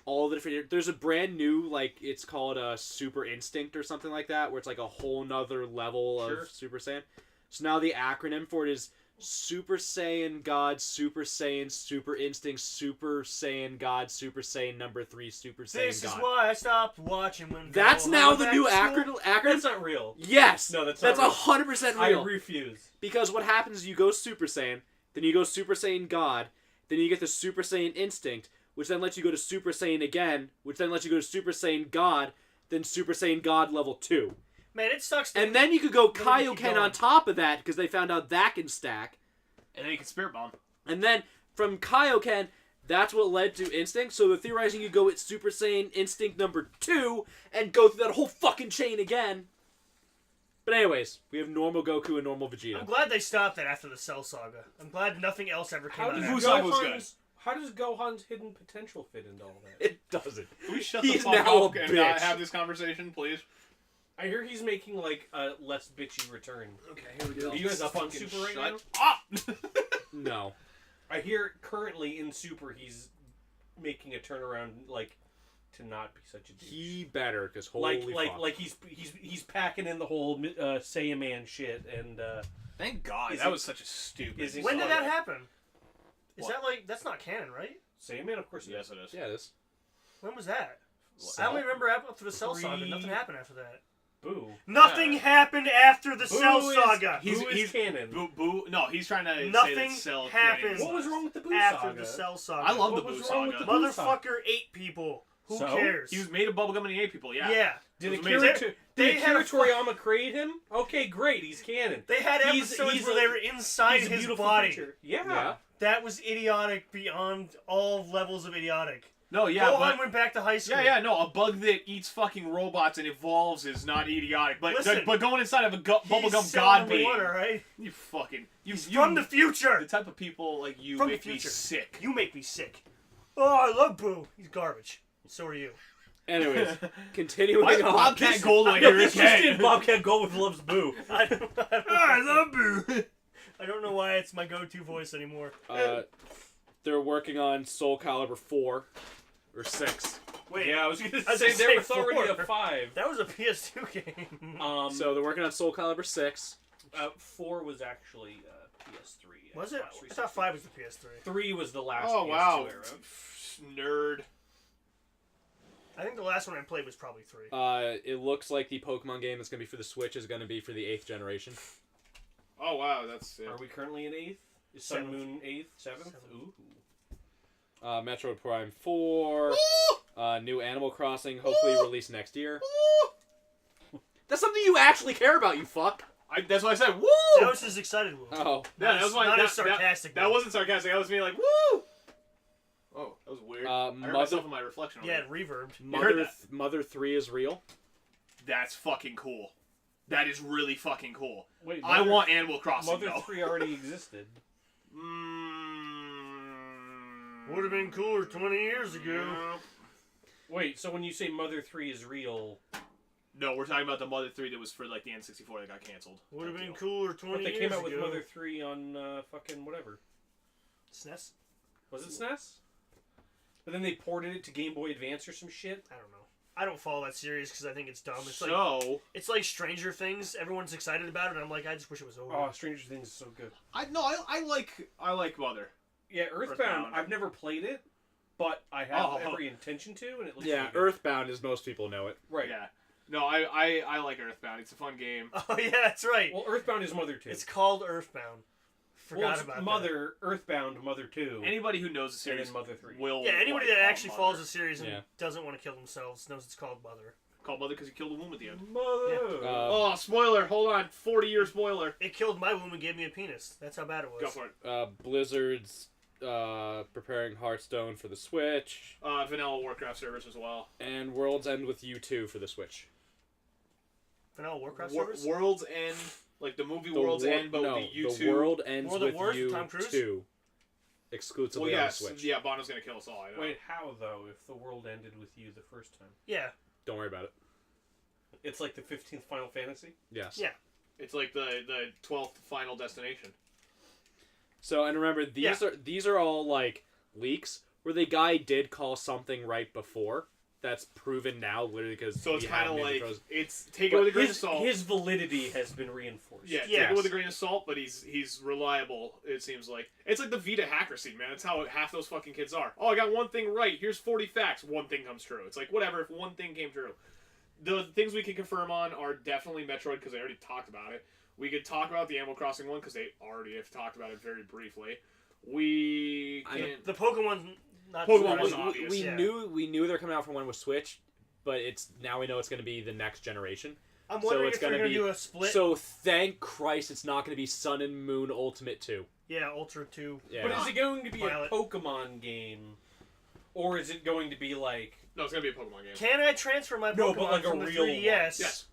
all the different? There's a brand new like it's called a Super Instinct or something like that, where it's like a whole nother level Sure. of Super Saiyan. So now the acronym for it is Super Saiyan God, Super Saiyan, Super Instinct, Super Saiyan God, Super Saiyan number 3, Super Saiyan This is God. why I stopped watching when. That's Gohan now went the back new to school. acronym. That's not real. Yes, No, that's that's not 100% I real. refuse. Because what happens is you go Super Saiyan, then you go Super Saiyan God, then you get the Super Saiyan Instinct, which then lets you go to Super Saiyan again, which then lets you go to Super Saiyan God, then Super Saiyan God level 2. Man, it sucks. And then you could go keep Kaioken going. on top of that, because they found out that can stack. And then you can Spirit Bomb. And then from Kaioken, that's what led to Instinct, so they're theorizing you go with Super Saiyan Instinct number 2, and go through that whole fucking chain again. But anyways, we have normal Goku and normal Vegeta. I'm glad they stopped that after the Cell Saga. I'm glad nothing else ever came How out of does, that. Who's that was How does Gohan's hidden potential fit into all that? It doesn't. Can we shut He's the fuck now up a and bitch. have this conversation, please? I hear he's making like a less bitchy return. Okay, here we go. Are you guys up on Fucking Super right shut now? up! No. I hear currently in Super he's making a turnaround, like to not be such a douche. He better, because holy fuck. like he's packing in the whole Saiyaman shit and Thank God. Is That it- was such a stupid. is it- When did saw that that. happen? Is What? that like that's not canon, right? Saiyaman, of course. Yes, it is. Yeah, this. When was that? What? I only remember after the Cell Saga. Three- Nothing happened after that. Boo. Nothing happened after the Cell Boo is- Saga. He's canon. Boo. No, he's trying to say Nothing that Cell happened. What was wrong with the Boo after saga? the Cell Saga. I love What the was Boo wrong with saga. the Boo saga? Motherfucker ate people. Who So? cares? He was made of bubblegum and he ate people. Yeah. Yeah. Did It was Akira, amazing. They did had Akira a fu- Toriyama create him? Okay, great. He's canon. They had He's- episodes he's where a- they were inside He's a his beautiful body. creature. Yeah. Yeah. That was idiotic beyond all levels of idiotic. No, yeah, Gohan but went back to high school. yeah, no, a bug that eats fucking robots and evolves is not idiotic. But Listen, but going inside of a He's bubblegum cell god number being, one, all right? you fucking He's you from the future. the type of people like you From the make me future. sick. You make me sick. Oh, I love Boo. He's garbage. So are you. Anyways, continuing Why is on. Bobcat This- Goldthwait No, here this just again? in Bobcat Goldthwait loves Boo. I love Boo. I don't know why it's my go-to voice anymore. They're working on Soul Calibur 4 or 6. Wait, Yeah, I was gonna I was say gonna there say was already 4. a 5. that was a PS2 game. So they're working on Soul Calibur 6. 4 was actually PS3. Was it? Xbox I thought 5 was the PS3. 3 was the last Oh PS2 wow, era. nerd. I think the last one I played was probably 3. It looks like the Pokemon game that's going to be for the Switch is going to be for the 8th generation. Oh wow, that's it. Are we currently in 8th? Is Sun Seventh. Moon 8th? 7th? Seventh. Ooh. Metroid Prime 4. New Animal Crossing, hopefully released next year. That's something you actually care about, you fuck. That's why I said woo. That was his excited Will. Oh. Yeah, that was why not that, as sarcastic. That Will. wasn't sarcastic. That was me like woo. Oh, that was weird. I heard Mother, myself in my reflection. Yeah, already. it reverbed. heard Mother 3 is real. That's fucking cool. That is really fucking cool. Wait, I want Animal Crossing Mother though. 3 already existed. Would have been cooler 20 years ago. Wait, so when you say Mother 3 is real, No, we're talking about the Mother 3 that was for like the N64 that got canceled. Would have been cooler 20 but they years came out with ago. Mother 3 on fucking whatever. SNES? Was it SNES? But then they ported it to Game Boy Advance or some shit. I don't know. I don't follow that series because I think it's dumb. It's So it's like Stranger Things. Everyone's excited about it, and I'm like, I just wish it was over. Oh, Stranger Things is so good. I like Mother. Yeah, Earthbound. Earthbound. I've never played it, but I have Oh. every intention to, and it looks Yeah, really good. Earthbound, as most people know it. Right. Yeah. No, I like Earthbound. It's a fun game. Oh yeah, that's right. Well, Earthbound is Mother 2. It's called Earthbound. well, Forgot it's about Mother, Earthbound, Mother 2, Anybody who knows the and series then Mother 3. will. that. Yeah, anybody like that call actually Mother. follows the series and Yeah. doesn't want to kill themselves knows it's called Mother. Called Mother because he killed a womb at the end. Mother. Oh, spoiler! Hold on, 40-year spoiler. It killed my womb and gave me a penis. That's how bad it was. Go for it. Blizzard's preparing Hearthstone for the Switch. Vanilla Warcraft service as well. And World's End with You 2 for the Switch. Vanilla Warcraft service? World's End, like the movie World's End, but with the The YouTube. World Ends World at with War with You Tom Cruise? 2. exclusively Well, on yes, the Switch. yeah, Bono's gonna kill us all. I know. Wait, how though? If the world ended with you the first time, Yeah. Don't worry about it. it's like the 15th Final Fantasy. Yes. Yeah. It's like the 12th Final Destination. So, and remember, these are all like leaks where the guy did call something right before. That's proven now, literally, because So it's we kind have of new like pros- it's take it with a grain of salt. His validity has been reinforced. Yeah, take Yes. it with a grain of salt, but he's reliable. It seems like it's like the Vita hacker scene, man. That's how half those fucking kids are. Oh, I got one thing right. Here's 40 facts. One thing comes true. It's like whatever. If one thing came true, the things we can confirm on are definitely Metroid because they already talked about it. We could talk about the Animal Crossing one because they already have talked about it very briefly. We can. The Pokemon. Not Pokemon was surprising. obvious. we knew they're coming out for one with Switch, but it's now we know it's going to be the next generation. I'm wondering it's if they're gonna going to be- do a split. So thank Christ, it's not going to be Sun and Moon Ultimate 2. Yeah, Ultra 2. Yeah. But is it going to be Violet. a Pokemon game, or is it going to be like? No, it's gonna be a Pokemon game. Can I transfer my No, Pokemon but like a from the real 3DS? Yes.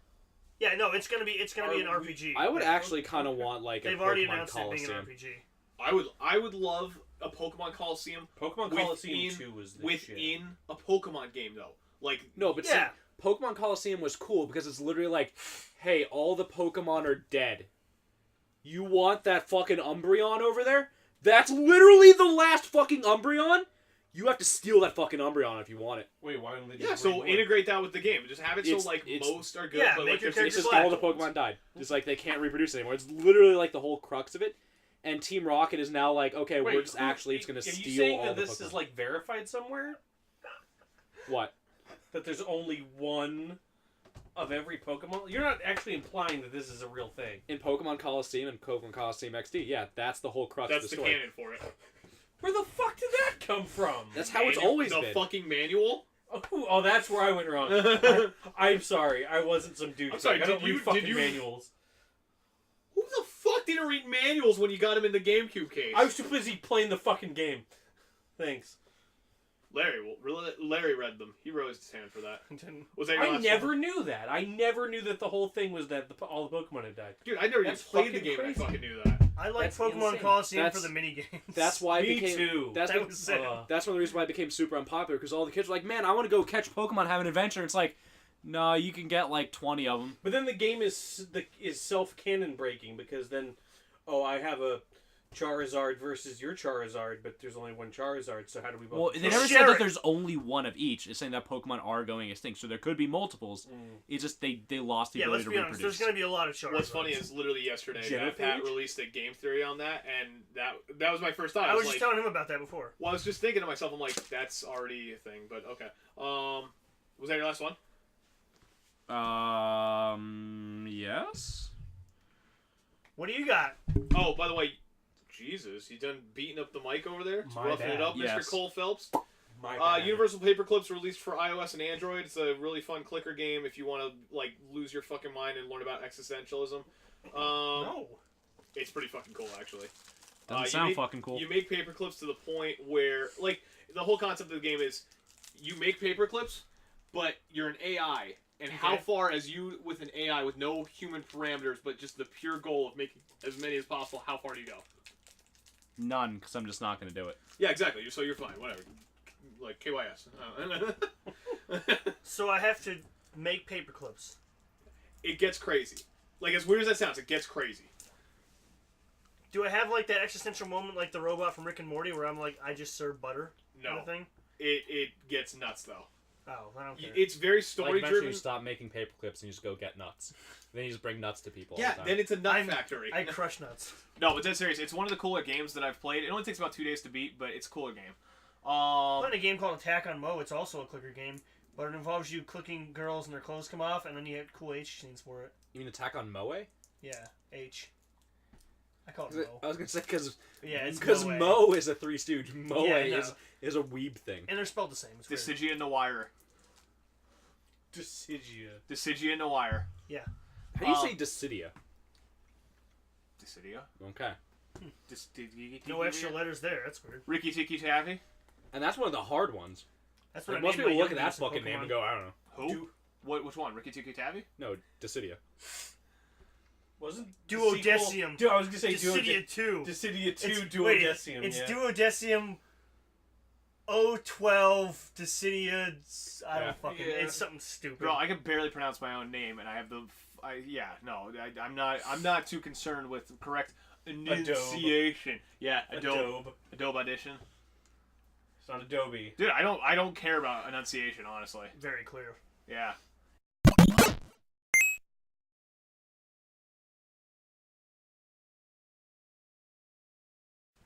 Yeah, no, it's gonna be an RPG. I would actually kind of want like a They've already Pokemon announced it being an Coliseum. RPG. I would love a Pokemon Coliseum Pokemon Coliseum 2 was the shit. within a Pokemon game though. Like No, but Yeah. see, Pokemon Coliseum was cool because it's literally like, hey, all the Pokemon are dead. You want that fucking Umbreon over there? That's literally the last fucking Umbreon? You have to steal that fucking Umbreon if you want it. Wait, why don't they? yeah, Just so bring more? integrate that with the game. Just have it so It's- like it's- most are good, Yeah, but make like your there's It's character just black. all the Pokemon died. Just like they can't reproduce anymore. It's literally like the whole crux of it. And Team Rocket is now like, okay, Wait, we're just actually just gonna Are you steal saying all that the this Pokemon. is like verified somewhere? What? That there's only one of every Pokemon? You're not actually implying that this is a real thing. In Pokemon Coliseum and Pokemon Coliseum XD, yeah, that's the whole crux that's of the the story. canon for it. Where the fuck did that come from? That's how it's Manual- always the been. fucking manual. Oh, that's where I went wrong. I'm sorry, I wasn't some dude. I'm sorry, I don't did you- read fucking did you- manuals. Who the fuck didn't read manuals when you got him in the GameCube case? I was too busy playing the fucking game. Thanks. Larry read them. He raised his hand for that. Was that your I last never one? knew that. I never knew that the whole thing was that all the Pokemon had died. Dude, I never even That's played the fucking game. And I crazy. fucking knew that. I like That's Pokemon insane. Coliseum for That's- the minigames. That's why it Me became. too. That's That what, was it. that's one of the reasons why it became super unpopular because all the kids were like, Man, I want to go catch Pokemon, have an adventure. It's like, no, you can get like 20 of them. But then the game is self canon breaking because then, I have a Charizard versus your Charizard, but there's only one Charizard. So how do we both? Well, they never Share said it. that there's only one of each. It's saying that Pokemon are going extinct, so there could be multiples. It's just they lost the Yeah, let's ability be to honest. reproduce. There's going to be a lot of Charizards. What's funny is literally yesterday, Genophage? Pat released a game theory on that, and that was my first thought. I was like, just telling him about that before. well, I was just thinking to myself, I'm like, that's already a thing, but okay. Was that your last one? Yes. What do you got? Oh, by the way, Jesus, you done beating up the mic over there? My Roughing it bad. up, Mr. Yes. Cole Phelps? My bad. Universal Paperclips released for iOS and Android. It's a really fun clicker game if you want to like lose your fucking mind and learn about existentialism. No. It's pretty fucking cool, actually. Doesn't you sound make- fucking cool. You make paperclips to the point where, like, the whole concept of the game is you make paperclips, but you're an AI. And how Okay. far as you, with an AI, with no human parameters, but just the pure goal of making as many as possible, how far do you go? None, because I'm just not going to do it. Yeah, exactly. So you're fine. Whatever. Like, KYS. So I have to make paper clips. It gets crazy. Like, as weird as that sounds, it gets crazy. Do I have like that existential moment like the robot from Rick and Morty where I'm like, I just serve butter? Kind No. of thing? It gets nuts, though. Oh, I don't care. It's very like, eventually story-driven. you stop making paper clips and you just go get nuts. Then you just bring nuts to people. Yeah, all the time. then it's a nut I'm- factory. I crush nuts. No, but that's serious. It's one of the cooler games that I've played. It only takes about 2 days to beat, but it's a cooler game. Playing a game called Attack on Mo, it's also a clicker game, but it involves you clicking girls and their clothes come off, and then you have cool H scenes for it. You mean Attack on Moe? Yeah, H. I call it Mo. I was gonna say because Yeah, it's Mo Moe. is a Three Stooge. Moe Yeah, I know. is a weeb thing. And they're spelled the same. It's weird. Decidia and the Wire. Decidia and the Wire. How do you say Decidia? Decidia? Okay. No extra letters there. That's weird. Ricky Tiki Taffy? And that's one of the hard ones. That's what Like, I most named people my look at young that niece in fucking name Pokemon. and go, I don't know. Who? Which one? Ricky Tiki Taffy? No, Decidia. Wasn't Duodecium. Dude, I was gonna say Dissidia 2. Dissidia 2 It's- Duodecium. It's yeah. Duodecium 012 Dissidia. I don't Yeah. fucking. Yeah. It's something stupid. Bro, I can barely pronounce my own name, and I have the. I'm not too concerned with correct enunciation. Yeah, Adobe Audition. It's not Adobe. Dude, I don't care about enunciation, honestly. Very clear. Yeah.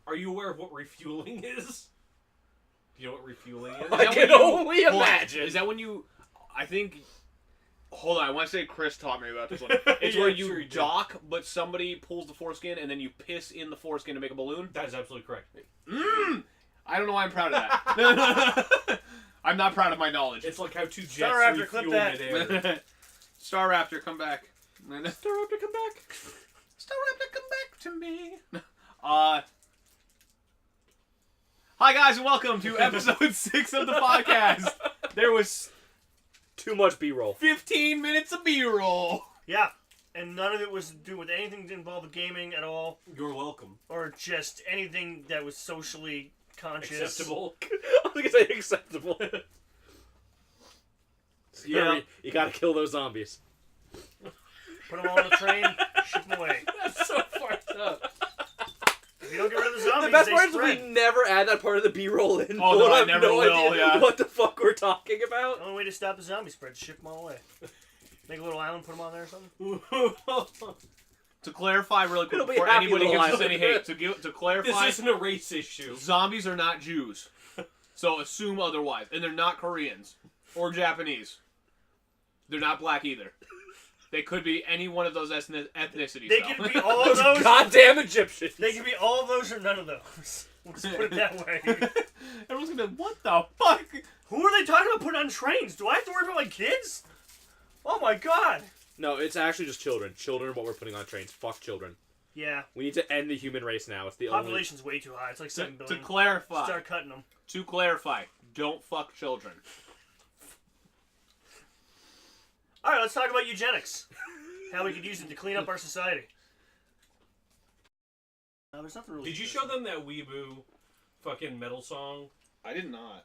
Are you aware of what refueling is? Do you know what refueling is? I can only Hold on, imagine. Is that when you? I think. Hold on, I want to say Chris taught me about this one. It's Yeah, where I'm you sure he did. dock, but somebody pulls the foreskin, and then you piss in the foreskin to make a balloon. That is absolutely correct. I don't know why I'm proud of that. I'm not proud of my knowledge. It's like how two jets Star Raptor, refuel clip that. midair. Star Raptor, come back. Star Raptor, come back. Star Raptor, come back to me. Hi guys, and welcome to episode 6 of the podcast. There was Too much B-roll. 15 minutes of B-roll. Yeah, and none of it was to do with anything to involve with gaming at all, You're welcome. or just anything that was socially conscious. Acceptable. I was gonna say acceptable. Yeah. You gotta kill those zombies. Put them all on the train, ship them away. That's so fucked up. If you don't get rid of the zombies, The best they part is spread. we never add that part of the B-roll in. Oh, no, We'll I have never no will, idea yeah. what the fuck we're talking about. The only way to stop the zombie spread is ship them all away. Make a little island, put them on there or something. To clarify really quick It'll be before happy anybody little gives us any island. hate, to This clarify, isn't a race issue. zombies are not Jews. So assume otherwise. And they're not Koreans or Japanese. They're not black either. They could be any one of those ethnicities. They though. can be all of those. Goddamn Egyptians. They can be all of those or none of those. Let's put it that way. Everyone's gonna be like, what the fuck? Who are they talking about putting on trains? Do I have to worry about my kids? Oh my god. No, it's actually just children. Children are what we're putting on trains. Fuck children. Yeah. We need to end the human race now. It's the Population's way too high. It's like 7 To billion. clarify, Start cutting them. don't fuck children. Alright, let's talk about eugenics. How we could use it to clean up our society. There's nothing really. Did you show them that Weeboo fucking metal song? I did not.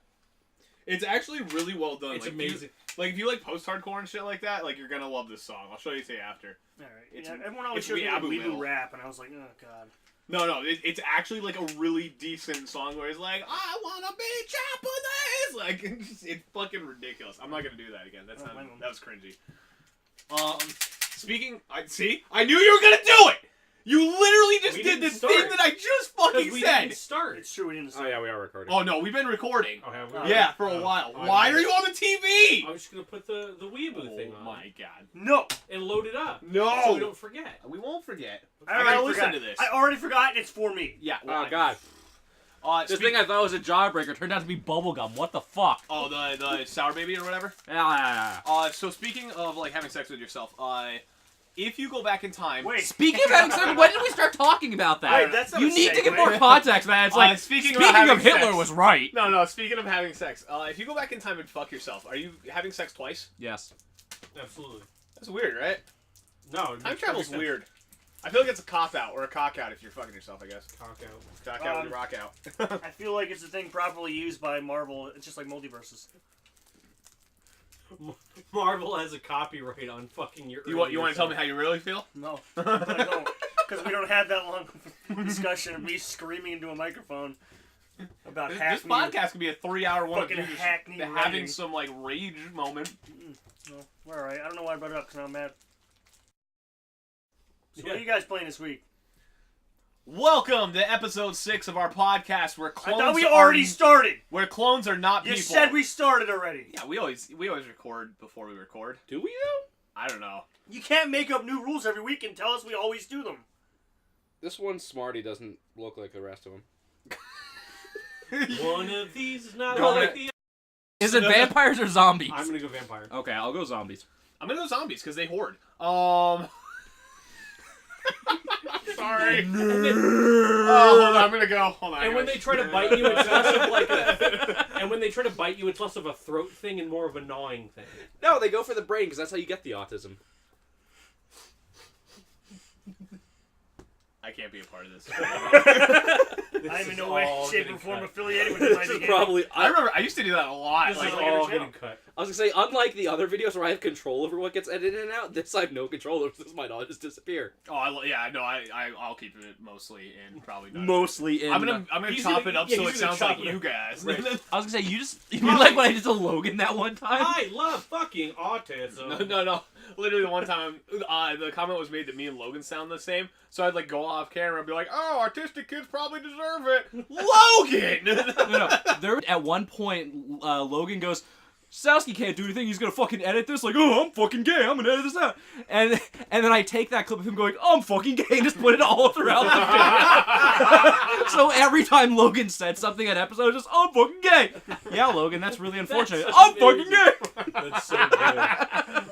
It's actually really well done. It's like, amazing. If you like post-hardcore and shit like that, like you're gonna love this song. I'll show you after. Alright. It's- Yeah, everyone always it's shows me like Weeaboo Weeboo metal. rap, and I was like, oh god. No, it's actually like a really decent song where he's like, I wanna be Japanese. Like it's fucking ridiculous. I'm not gonna do that again. That was cringy. Speaking, I knew you were gonna do it. You literally just We did didn't the start. thing that I just fucking We said. didn't start. It's true, we didn't Oh yeah, we are recording. Oh no, we've been recording. Oh, have we? Yeah, for a while. Why are you on the TV? I was just gonna put the Weeboo thing Oh on my god. No! and load it up. No. So we don't forget. We won't forget. I I gotta already listen forgot. to this. I already forgot, and it's for me. Yeah. Oh god. This thing I thought was a jawbreaker turned out to be bubblegum. What the fuck? Oh, the sour baby or whatever. Yeah. So speaking of like having sex with yourself, if you go back in time, Wait. Speaking of having sex, when did we start talking about that? Wait, that's not you a need to segue. get more context, man. It's like speaking speaking, about having of Hitler sex. was right. No. Speaking of having sex, if you go back in time and fuck yourself, are you having sex twice? Yes. Absolutely. That's weird, right? No. Time travel's weird. I feel like it's a cop out or a cock out if you're fucking yourself. I guess Cock out. cock out and rock out. I feel like it's a thing properly used by Marvel. It's just like multiverses. Marvel has a copyright on fucking your. You want to tell me how you really feel? No, I don't. Because we don't have that long discussion of me screaming into a microphone about This hackney. podcast could be a 3-hour one of fucking you just hackney having writing. some like rage moment. No, we're alright. I don't know why I brought it up because I'm mad. So what Yeah. are you guys playing this week? Welcome to episode 6 of our podcast, where I clones thought we already started. where clones are not You people. said we started already. Yeah, we always record before we record. Do we though? I don't know. You can't make up new rules every week and tell us we always do them. This one Smarty doesn't look like the rest of them. One of these is not Go like ahead. the. Is it vampires or zombies? I'm gonna go vampire. Okay, I'll go zombies. I'm gonna go zombies because they hoard. Sorry. And, then, Hold on, I'm gonna go. Hold on. and when they try to bite you, it's less of like a. And when they try to bite you, it's less of a throat thing and more of a gnawing thing. No, they go for the brain because that's how you get the autism. can't be a part of this. I'm in no way, all shape, or getting form cut. affiliated with the This is probably. I remember I used to do that a lot. This Like, is like all every channel. getting cut. I was gonna say, unlike the other videos where I have control over what gets edited in and out, this I have no control over. This might all just disappear. I'll keep it mostly in, probably not. Mostly in. I'm gonna He's chop gonna- it up yeah, so he's it gonna sounds chop like it you up. guys. I was gonna say you mean like what I did to Logan that one time? I love fucking autism. No. Literally, the one time, the comment was made that me and Logan sound the same, so I'd like go off camera and be like, "Oh, artistic kids probably deserve it." Logan. No. There at one point, Logan goes, "Sowski can't do anything. He's gonna fucking edit this." Like, "Oh, I'm fucking gay. I'm gonna edit this out." And then I take that clip of him going, "Oh, I'm fucking gay," and just put it all throughout the video. So every time Logan said something in episode, just, "Oh, I'm fucking gay." Yeah, Logan, that's really unfortunate. I'm fucking gay. That's so good.